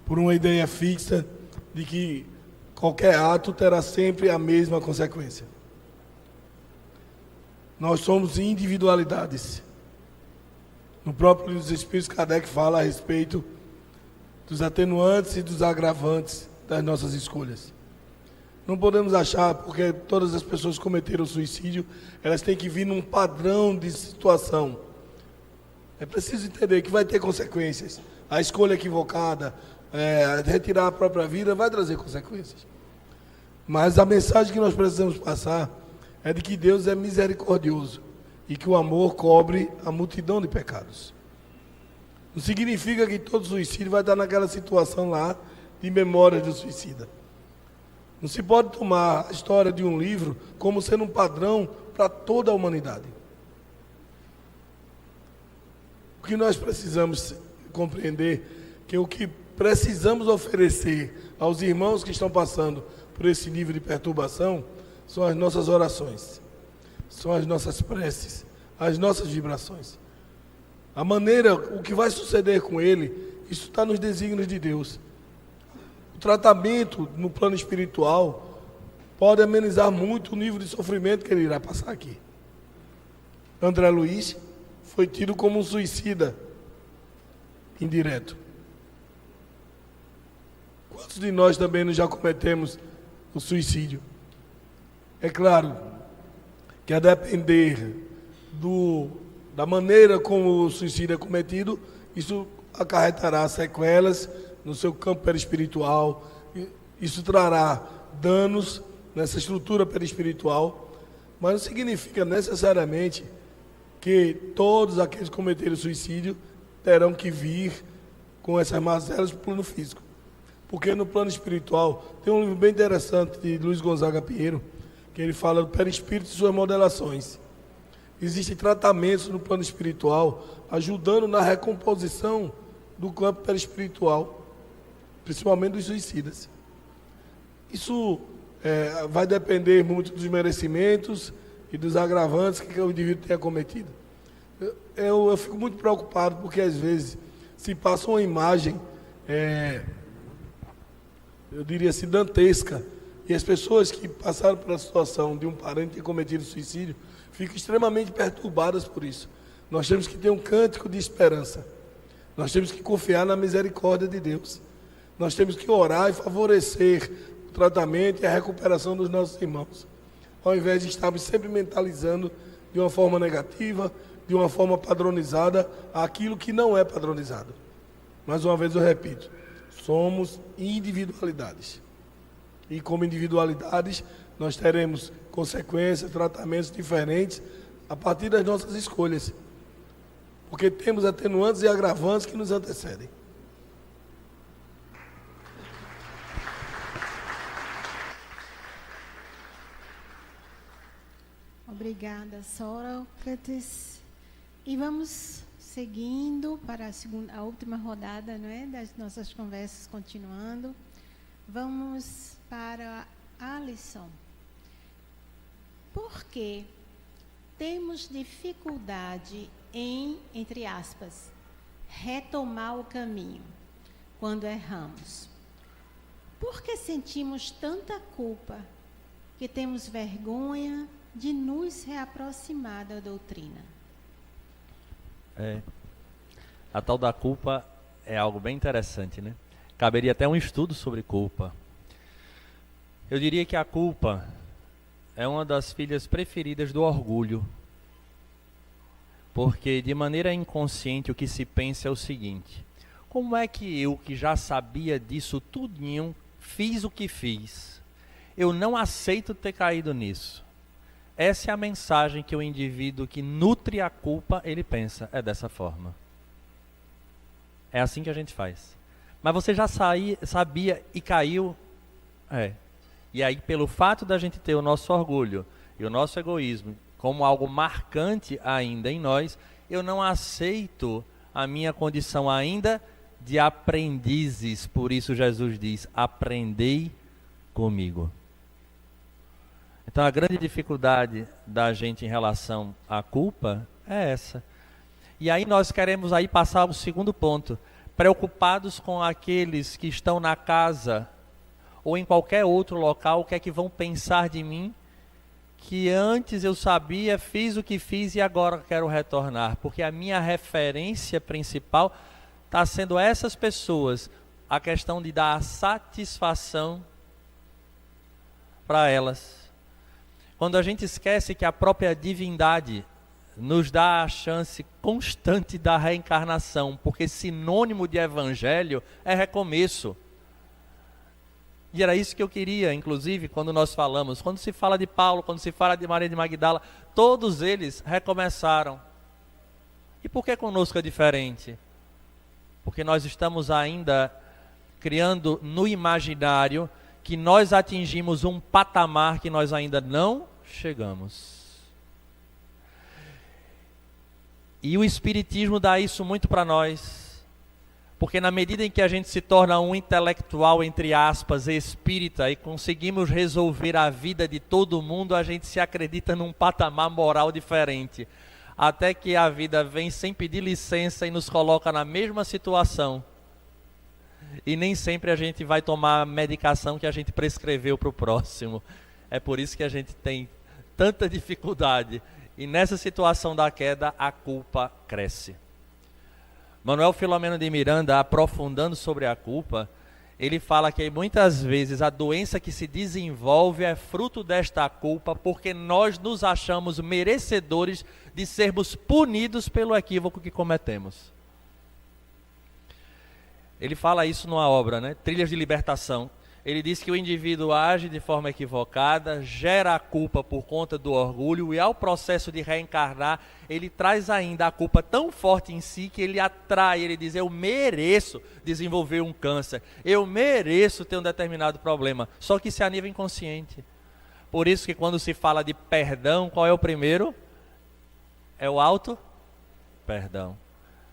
por uma ideia fixa de que qualquer ato terá sempre a mesma consequência. Nós somos individualidades. No próprio Livro dos Espíritos, Kardec fala a respeito dos atenuantes e dos agravantes das nossas escolhas. Não podemos achar, porque todas as pessoas que cometeram suicídio, elas têm que vir num padrão de situação. É preciso entender que vai ter consequências. A escolha equivocada, retirar a própria vida, vai trazer consequências. Mas a mensagem que nós precisamos passar é de que Deus é misericordioso e que o amor cobre a multidão de pecados. Não significa que todo suicídio vai estar naquela situação lá de memória do suicida. Não se pode tomar a história de um livro como sendo um padrão para toda a humanidade. O que nós precisamos compreender que o que precisamos oferecer aos irmãos que estão passando por esse nível de perturbação são as nossas orações, são as nossas preces, as nossas vibrações. A maneira, o que vai suceder com ele, isso está nos desígnios de Deus. O tratamento no plano espiritual pode amenizar muito o nível de sofrimento que ele irá passar aqui. André Luiz foi tido como um suicida indireto. Quantos de nós também já cometemos o suicídio? É claro que a depender da maneira como o suicídio é cometido, isso acarretará sequelas no seu campo perispiritual, isso trará danos nessa estrutura perispiritual, mas não significa necessariamente que todos aqueles que cometeram suicídio terão que vir com essas mazelas para o plano físico. Porque no plano espiritual, tem um livro bem interessante de Luiz Gonzaga Pinheiro, que ele fala do perispírito e suas modelações. Existem tratamentos no plano espiritual ajudando na recomposição do campo perispiritual, principalmente dos suicidas. Isso vai depender muito dos merecimentos e dos agravantes que o indivíduo tenha cometido. Eu fico muito preocupado porque às vezes se passa uma imagem, eu diria assim, dantesca, e as pessoas que passaram pela situação de um parente ter cometido suicídio ficam extremamente perturbadas por isso. Nós temos que ter um cântico de esperança. Nós temos que confiar na misericórdia de Deus. Nós temos que orar e favorecer o tratamento e a recuperação dos nossos irmãos, ao invés de estarmos sempre mentalizando de uma forma negativa, de uma forma padronizada, aquilo que não é padronizado. Mais uma vez eu repito, somos individualidades. E como individualidades, nós teremos consequências, tratamentos diferentes a partir das nossas escolhas. Porque temos atenuantes e agravantes que nos antecedem. Obrigada, Sócrates. E vamos seguindo para a última rodada, não é, das nossas conversas, continuando. Vamos para Alisson. Por que temos dificuldade em, entre aspas, retomar o caminho quando erramos? Por que sentimos tanta culpa que temos vergonha de nos reaproximar da doutrina? A tal da culpa é algo bem interessante, né? Caberia até um estudo sobre culpa. Eu diria que a culpa é uma das filhas preferidas do orgulho. Porque de maneira inconsciente o que se pensa é o seguinte: como é que eu, que já sabia disso tudinho, fiz o que fiz? Eu não aceito ter caído nisso. Essa é a mensagem que o indivíduo que nutre a culpa, ele pensa. É dessa forma. É assim que a gente faz. Mas você já sabia e caiu? E aí, pelo fato da gente ter o nosso orgulho e o nosso egoísmo como algo marcante ainda em nós, eu não aceito a minha condição ainda de aprendizes. Por isso Jesus diz: aprendei comigo. Então a grande dificuldade da gente em relação à culpa é essa. E aí nós queremos aí passar ao segundo ponto, preocupados com aqueles que estão na casa ou em qualquer outro local, o que é que vão pensar de mim, que antes eu sabia, fiz o que fiz e agora quero retornar, porque a minha referência principal está sendo essas pessoas, a questão de dar satisfação para elas. Quando a gente esquece que a própria divindade nos dá a chance constante da reencarnação, porque sinônimo de evangelho é recomeço. E era isso que eu queria, inclusive, quando nós falamos, quando se fala de Paulo, quando se fala de Maria de Magdala, todos eles recomeçaram. E por que conosco é diferente? Porque nós estamos ainda criando no imaginário que nós atingimos um patamar que nós ainda não chegamos. E o Espiritismo dá isso muito para nós, porque na medida em que a gente se torna um intelectual, entre aspas, espírita, e conseguimos resolver a vida de todo mundo, a gente se acredita num patamar moral diferente, até que a vida vem sem pedir licença e nos coloca na mesma situação. E nem sempre a gente vai tomar a medicação que a gente prescreveu para o próximo. É por isso que a gente tem tanta dificuldade. E nessa situação da queda, a culpa cresce. Manuel Filomeno de Miranda, aprofundando sobre a culpa, ele fala que muitas vezes a doença que se desenvolve é fruto desta culpa, porque nós nos achamos merecedores de sermos punidos pelo equívoco que cometemos. Ele fala isso numa obra, né? Trilhas de Libertação. Ele diz que o indivíduo age de forma equivocada, gera a culpa por conta do orgulho, e ao processo de reencarnar, ele traz ainda a culpa tão forte em si que ele atrai, ele diz: eu mereço desenvolver um câncer, eu mereço ter um determinado problema, só que isso é a nível inconsciente. Por isso que quando se fala de perdão, qual é o primeiro? É o auto perdão.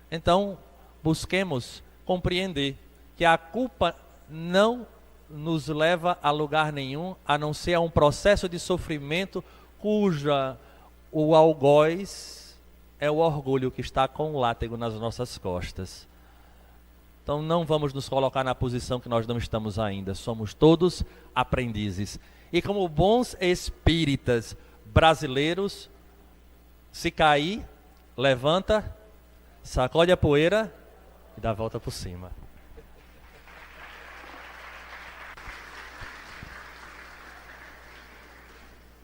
Então, busquemos compreender que a culpa não nos leva a lugar nenhum, a não ser a um processo de sofrimento cuja o algoz é o orgulho que está com o látego nas nossas costas. Então não vamos nos colocar na posição que nós não estamos ainda. Somos todos aprendizes. E como bons espíritas brasileiros, se cair, levanta, sacode a poeira e dá a volta por cima.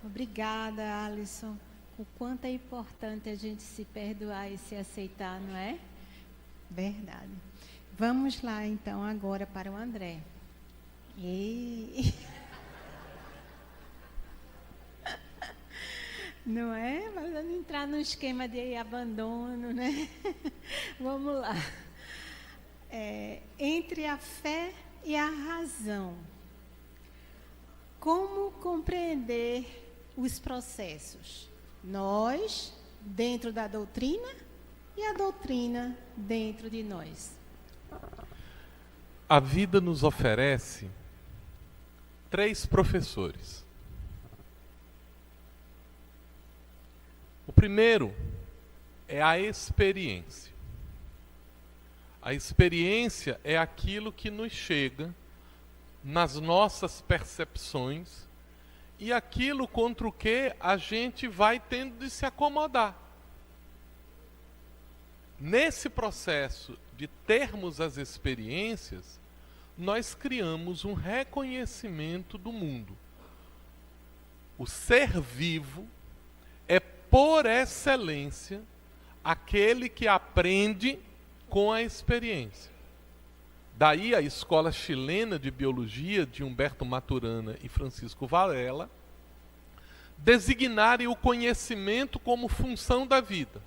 Obrigada, Alisson. O quanto é importante a gente se perdoar e se aceitar, não é? Verdade. Vamos lá, então, agora para o André. Não é? Mas vamos entrar no esquema de abandono, né? Vamos lá. Entre a fé e a razão, como compreender os processos Nós, dentro da doutrina, e a doutrina dentro de nós. A vida nos oferece 3 professores. O primeiro é a experiência. A experiência é aquilo que nos chega nas nossas percepções e aquilo contra o que a gente vai tendo de se acomodar. Nesse processo de termos as experiências, nós criamos um reconhecimento do mundo. O ser vivo é, por excelência, aquele que aprende com a experiência. Daí a Escola Chilena de Biologia, de Humberto Maturana e Francisco Varela, designarem o conhecimento como função da vida.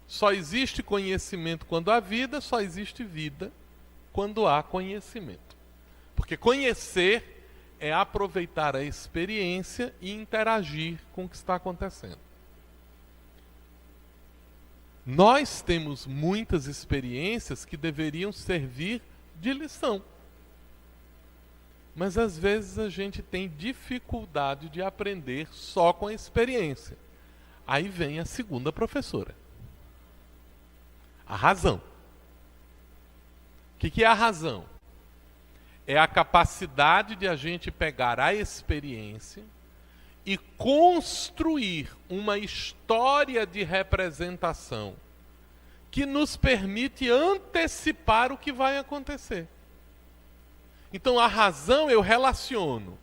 Só existe conhecimento quando há vida, só existe vida quando há conhecimento. Porque conhecer é aproveitar a experiência e interagir com o que está acontecendo. Nós temos muitas experiências que deveriam servir de lição. Mas às vezes a gente tem dificuldade de aprender só com a experiência. Aí vem a segunda professora. A razão. O que é a razão? É a capacidade de a gente pegar a experiência e construir uma história de representação que nos permite antecipar o que vai acontecer. Então, a razão eu relaciono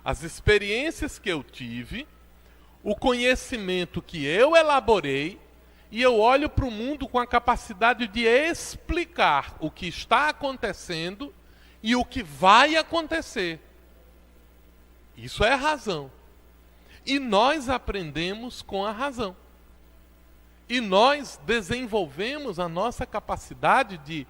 as experiências que eu tive, o conhecimento que eu elaborei, e eu olho para o mundo com a capacidade de explicar o que está acontecendo e o que vai acontecer. Isso é a razão. E nós aprendemos com a razão. E nós desenvolvemos a nossa capacidade de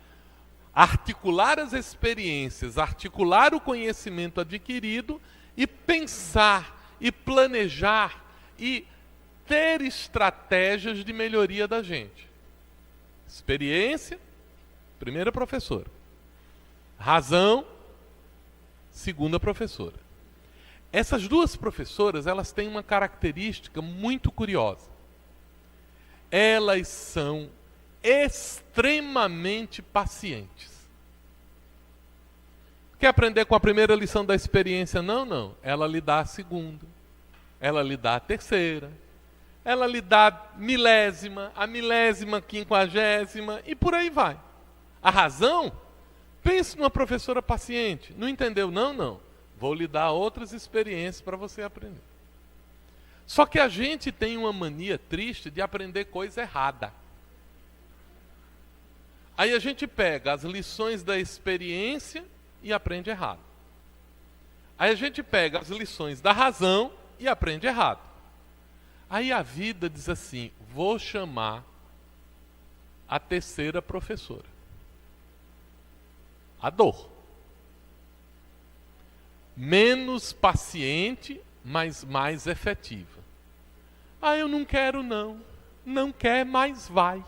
articular as experiências, articular o conhecimento adquirido e pensar, e planejar, e ter estratégias de melhoria da gente. Experiência, primeira professora. Razão, segunda professora. Essas duas professoras, elas têm uma característica muito curiosa. Elas são extremamente pacientes. Quer aprender com a primeira lição da experiência? Não, não. Ela lhe dá a segunda. Ela lhe dá a terceira. Ela lhe dá a milésima, quinquagésima e por aí vai. A razão? Pense numa professora paciente. Não entendeu? Não, não. Vou lhe dar outras experiências para você aprender. Só que a gente tem uma mania triste de aprender coisa errada. Aí a gente pega as lições da experiência e aprende errado. Aí a gente pega as lições da razão e aprende errado. Aí a vida diz assim: vou chamar a terceira professora. A dor. Menos paciente, mas mais efetiva. Ah, eu não quero não. Não quer, mas vai.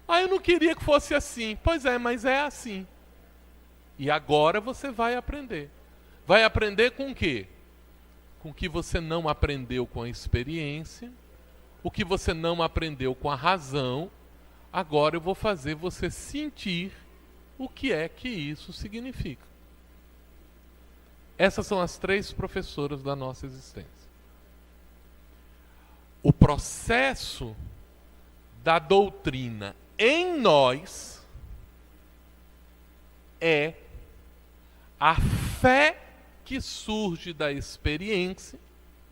Ah, eu não queria que fosse assim. Pois é, mas é assim. E agora você vai aprender. Vai aprender com o quê? Com o que você não aprendeu com a experiência, o que você não aprendeu com a razão. Agora eu vou fazer você sentir o que é que isso significa. Essas são as 3 professoras da nossa existência. O processo da doutrina em nós é a fé que surge da experiência,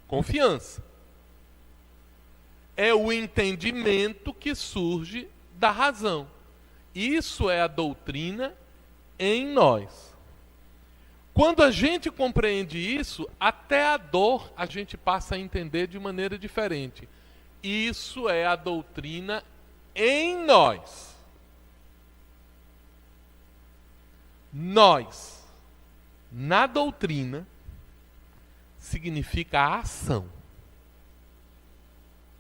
confiança. É o entendimento que surge da razão. Isso é a doutrina em nós. Quando a gente compreende isso, até a dor a gente passa a entender de maneira diferente. Isso é a doutrina em nós. Nós, na doutrina, significa a ação.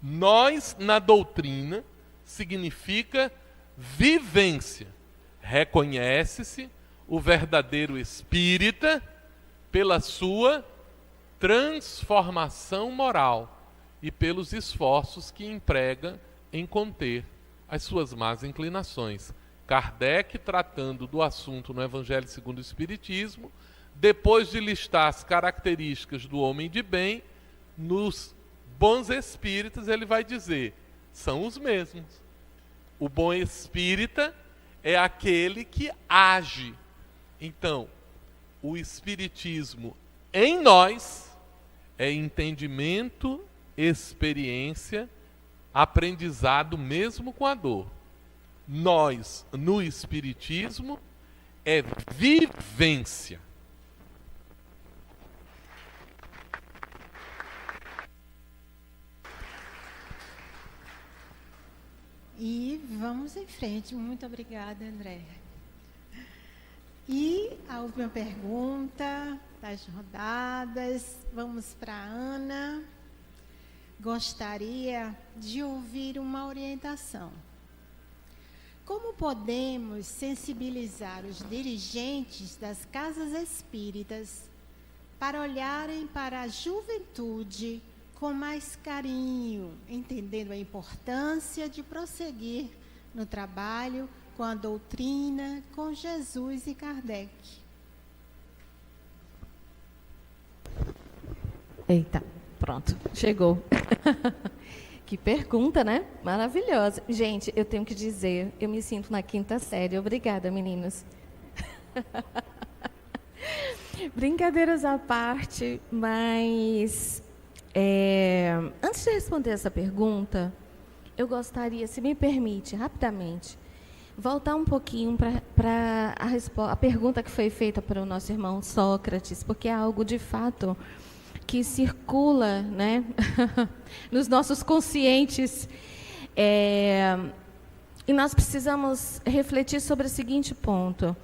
Nós, na doutrina, significa vivência. Reconhece-se o verdadeiro espírita pela sua transformação moral e pelos esforços que emprega em conter as suas más inclinações. Kardec, tratando do assunto no Evangelho segundo o Espiritismo, depois de listar as características do homem de bem, nos bons espíritas ele vai dizer, são os mesmos. O bom espírita é aquele que age. Então, o espiritismo em nós é entendimento, experiência, aprendizado mesmo com a dor. Nós, no espiritismo, é vivência. E vamos em frente. Muito obrigada, André. E a última pergunta das rodadas. Vamos para a Ana. Gostaria de ouvir uma orientação. Como podemos sensibilizar os dirigentes das casas espíritas para olharem para a juventude com mais carinho, entendendo a importância de prosseguir no trabalho com a doutrina, com Jesus e Kardec? Eita, pronto, chegou. Que pergunta, né? Maravilhosa. Gente, eu tenho que dizer, eu me sinto na 5ª série. Obrigada, meninos. Brincadeiras à parte, mas antes de responder essa pergunta, eu gostaria, se me permite, rapidamente, voltar um pouquinho para a pergunta que foi feita para o nosso irmão Sócrates, porque é algo, de fato, que circula, né, nos nossos conscientes. E nós precisamos refletir sobre o seguinte ponto.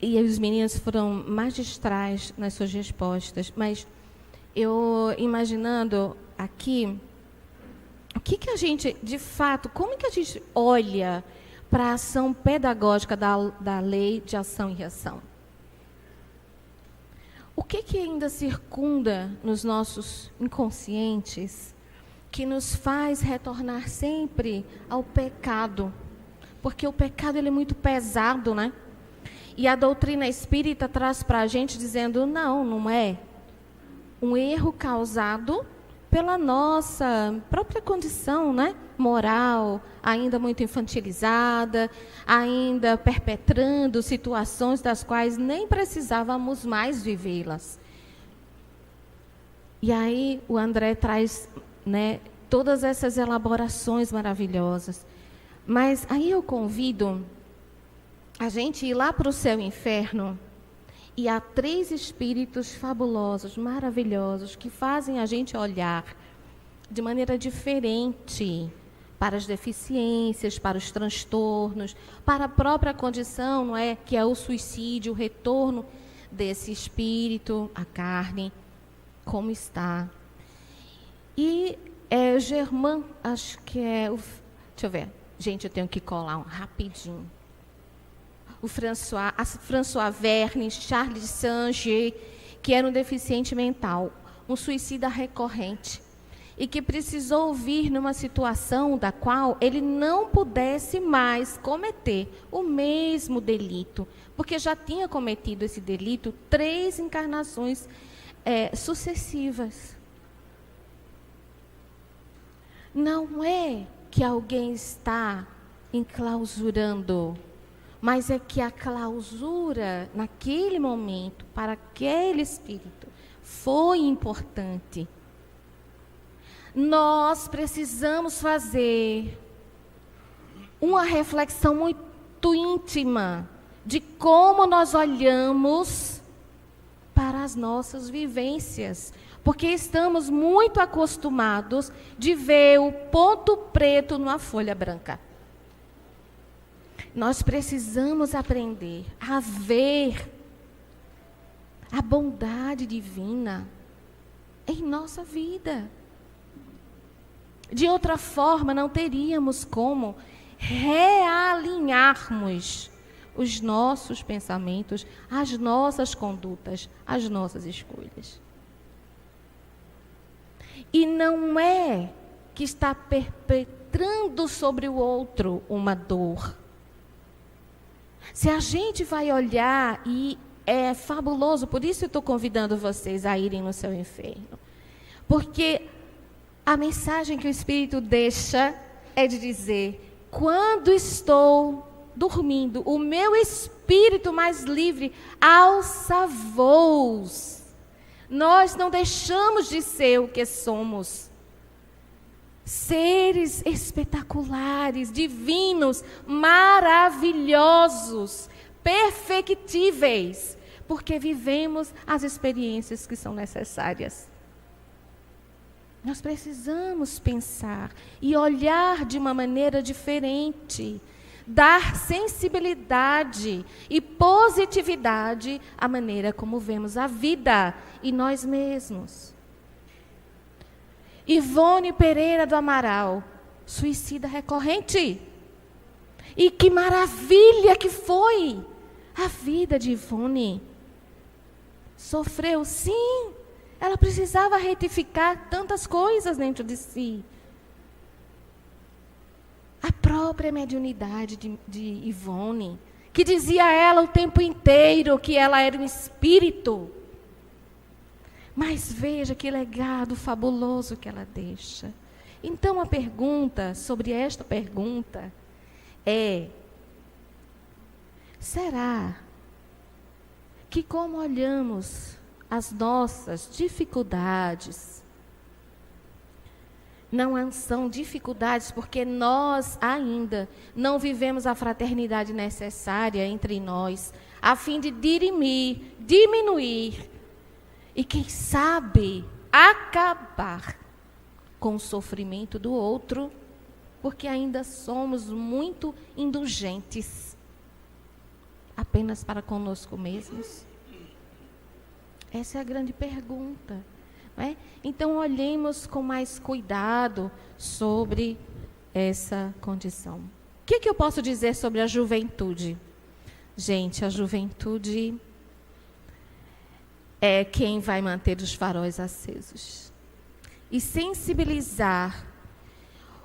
E os meninos foram magistrais nas suas respostas, mas eu imaginando aqui, o que a gente, de fato, como que a gente olha para a ação pedagógica da lei de ação e reação? O que ainda circunda nos nossos inconscientes que nos faz retornar sempre ao pecado? Porque o pecado ele é muito pesado, né? E a doutrina espírita traz para a gente dizendo, não é um erro causado pela nossa própria condição, né, moral, ainda muito infantilizada, ainda perpetrando situações das quais nem precisávamos mais vivê-las. E aí o André traz, né, todas essas elaborações maravilhosas. Mas aí eu convido a gente ir lá para o céu e inferno, e há 3 espíritos fabulosos, maravilhosos, que fazem a gente olhar de maneira diferente para as deficiências, para os transtornos, para a própria condição, não é, que é o suicídio, o retorno desse espírito à carne, como está. E Germain, acho que é o... Deixa eu ver. Gente, eu tenho que colar rapidinho. O François Verne, Charles Sanger, que era um deficiente mental, um suicida recorrente, e que precisou vir numa situação da qual ele não pudesse mais cometer o mesmo delito, porque já tinha cometido esse delito 3 encarnações sucessivas. Não é que alguém está enclausurando, mas é que a clausura, naquele momento, para aquele espírito, foi importante. Nós precisamos fazer uma reflexão muito íntima de como nós olhamos para as nossas vivências, porque estamos muito acostumados de ver o ponto preto numa folha branca. Nós precisamos aprender a ver a bondade divina em nossa vida. De outra forma, não teríamos como realinharmos os nossos pensamentos, as nossas condutas, as nossas escolhas. E não é que está perpetrando sobre o outro uma dor. Se a gente vai olhar, e é fabuloso, por isso eu estou convidando vocês a irem no seu inferno. Porque a mensagem que o Espírito deixa é de dizer: quando estou dormindo, o meu espírito mais livre alça voos. Nós não deixamos de ser o que somos. Seres espetaculares, divinos, maravilhosos, perfectíveis, porque vivemos as experiências que são necessárias. Nós precisamos pensar e olhar de uma maneira diferente, dar sensibilidade e positividade à maneira como vemos a vida e nós mesmos. Ivone Pereira do Amaral, suicida recorrente. E que maravilha que foi a vida de Ivone. Sofreu, sim. Ela precisava retificar tantas coisas dentro de si. A própria mediunidade de Ivone, que dizia a ela o tempo inteiro que ela era um espírito. Mas veja que legado fabuloso que ela deixa. Então a pergunta sobre esta pergunta é: será que, como olhamos as nossas dificuldades, não são dificuldades porque nós ainda não vivemos a fraternidade necessária entre nós, a fim de dirimir, diminuir e, quem sabe, acabar com o sofrimento do outro, porque ainda somos muito indulgentes apenas para conosco mesmos? Essa é a grande pergunta, não é? Então, olhemos com mais cuidado sobre essa condição. O que eu posso dizer sobre a juventude? Gente, a juventude é quem vai manter os faróis acesos. E sensibilizar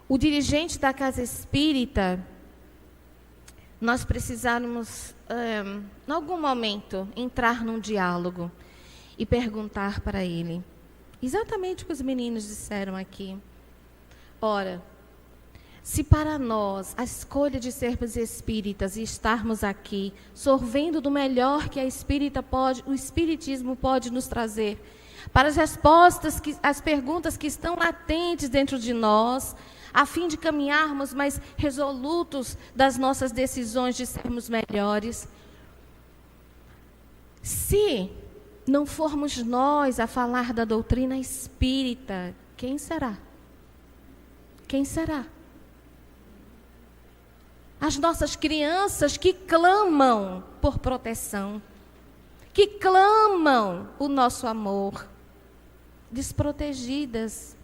o dirigente da casa espírita, nós precisamos, em algum momento, entrar num diálogo e perguntar para ele, exatamente o que os meninos disseram aqui. Ora, se para nós a escolha de sermos espíritas e estarmos aqui, sorvendo do melhor que o espiritismo pode nos trazer, para as respostas, as perguntas que estão latentes dentro de nós, a fim de caminharmos mais resolutos das nossas decisões de sermos melhores. Se não formos nós a falar da doutrina espírita, quem será? Quem será? As nossas crianças que clamam por proteção, que clamam o nosso amor, desprotegidas,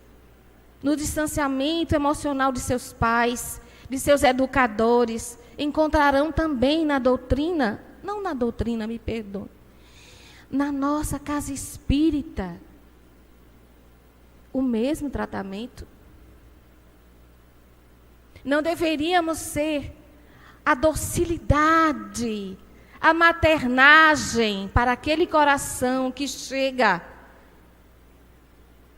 no distanciamento emocional de seus pais, de seus educadores, encontrarão também na doutrina, não na doutrina, me perdoe, na nossa casa espírita, o mesmo tratamento. Não deveríamos ser a docilidade, a maternagem para aquele coração que chega,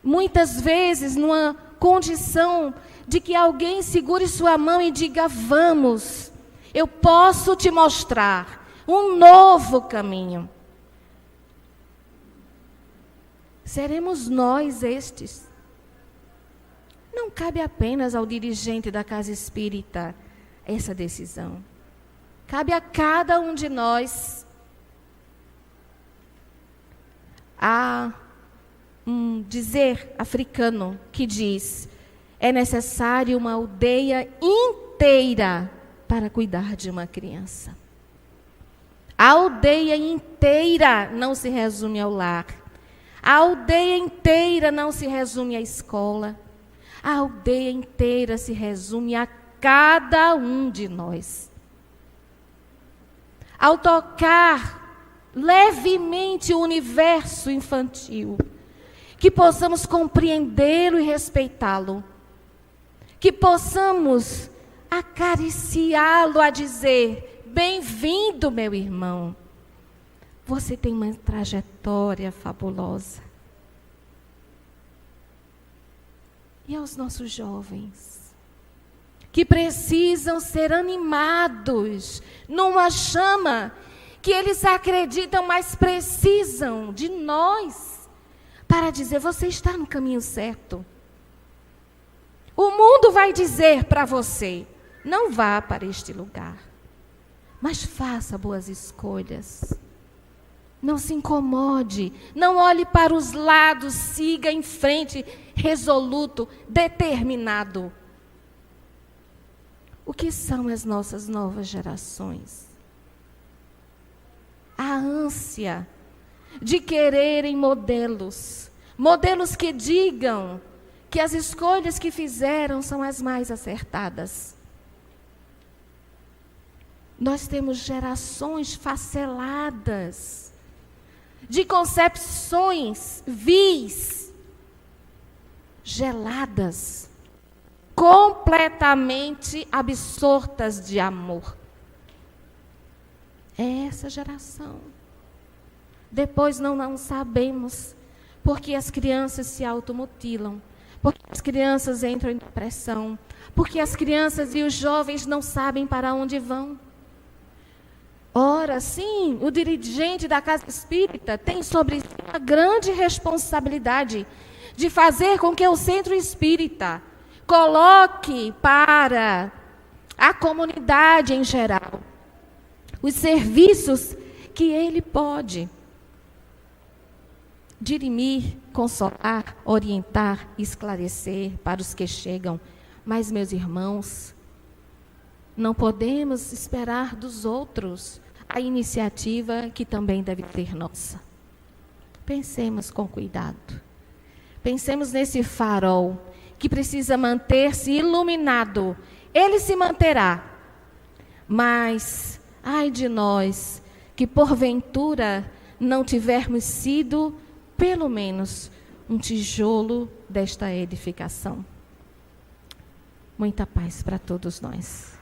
muitas vezes, numa condição de que alguém segure sua mão e diga: vamos, eu posso te mostrar um novo caminho. Seremos nós estes. Não cabe apenas ao dirigente da casa espírita essa decisão. Cabe a cada um de nós. Há um dizer africano que diz: é necessário uma aldeia inteira para cuidar de uma criança. A aldeia inteira não se resume ao lar. A aldeia inteira não se resume à escola. A aldeia inteira se resume a cada um de nós. Ao tocar levemente o universo infantil, que possamos compreendê-lo e respeitá-lo, que possamos acariciá-lo a dizer: bem-vindo, meu irmão, você tem uma trajetória fabulosa. E aos nossos jovens, que precisam ser animados numa chama que eles acreditam, mas precisam de nós para dizer: você está no caminho certo. O mundo vai dizer para você: não vá para este lugar, mas faça boas escolhas. Não se incomode, não olhe para os lados, siga em frente, resoluto, determinado. O que são as nossas novas gerações? A ânsia de quererem modelos que digam que as escolhas que fizeram são as mais acertadas. Nós temos gerações faceladas de concepções vis, geladas, completamente absortas de amor. É essa geração. Depois não sabemos porque as crianças se automutilam, porque as crianças entram em depressão, porque as crianças e os jovens não sabem para onde vão. Ora, sim, o dirigente da casa espírita tem sobre si a grande responsabilidade de fazer com que o centro espírita coloque para a comunidade em geral os serviços que ele pode dirimir, consolar, orientar, esclarecer para os que chegam. Mas, meus irmãos, não podemos esperar dos outros a iniciativa que também deve ser nossa. Pensemos com cuidado. Pensemos nesse farol que precisa manter-se iluminado. Ele se manterá. Mas, ai de nós, que porventura não tivermos sido, pelo menos, um tijolo desta edificação. Muita paz para todos nós.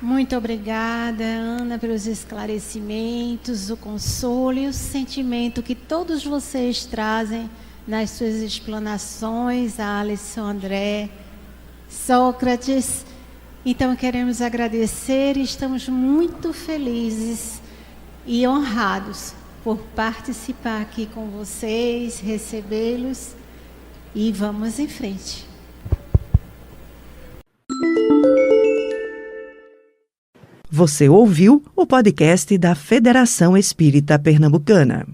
Muito obrigada, Ana, pelos esclarecimentos, o consolo e o sentimento que todos vocês trazem nas suas explanações, a Alisson, André, Sócrates. Então, queremos agradecer e estamos muito felizes e honrados por participar aqui com vocês, recebê-los, e vamos em frente. Você ouviu o podcast da Federação Espírita Pernambucana.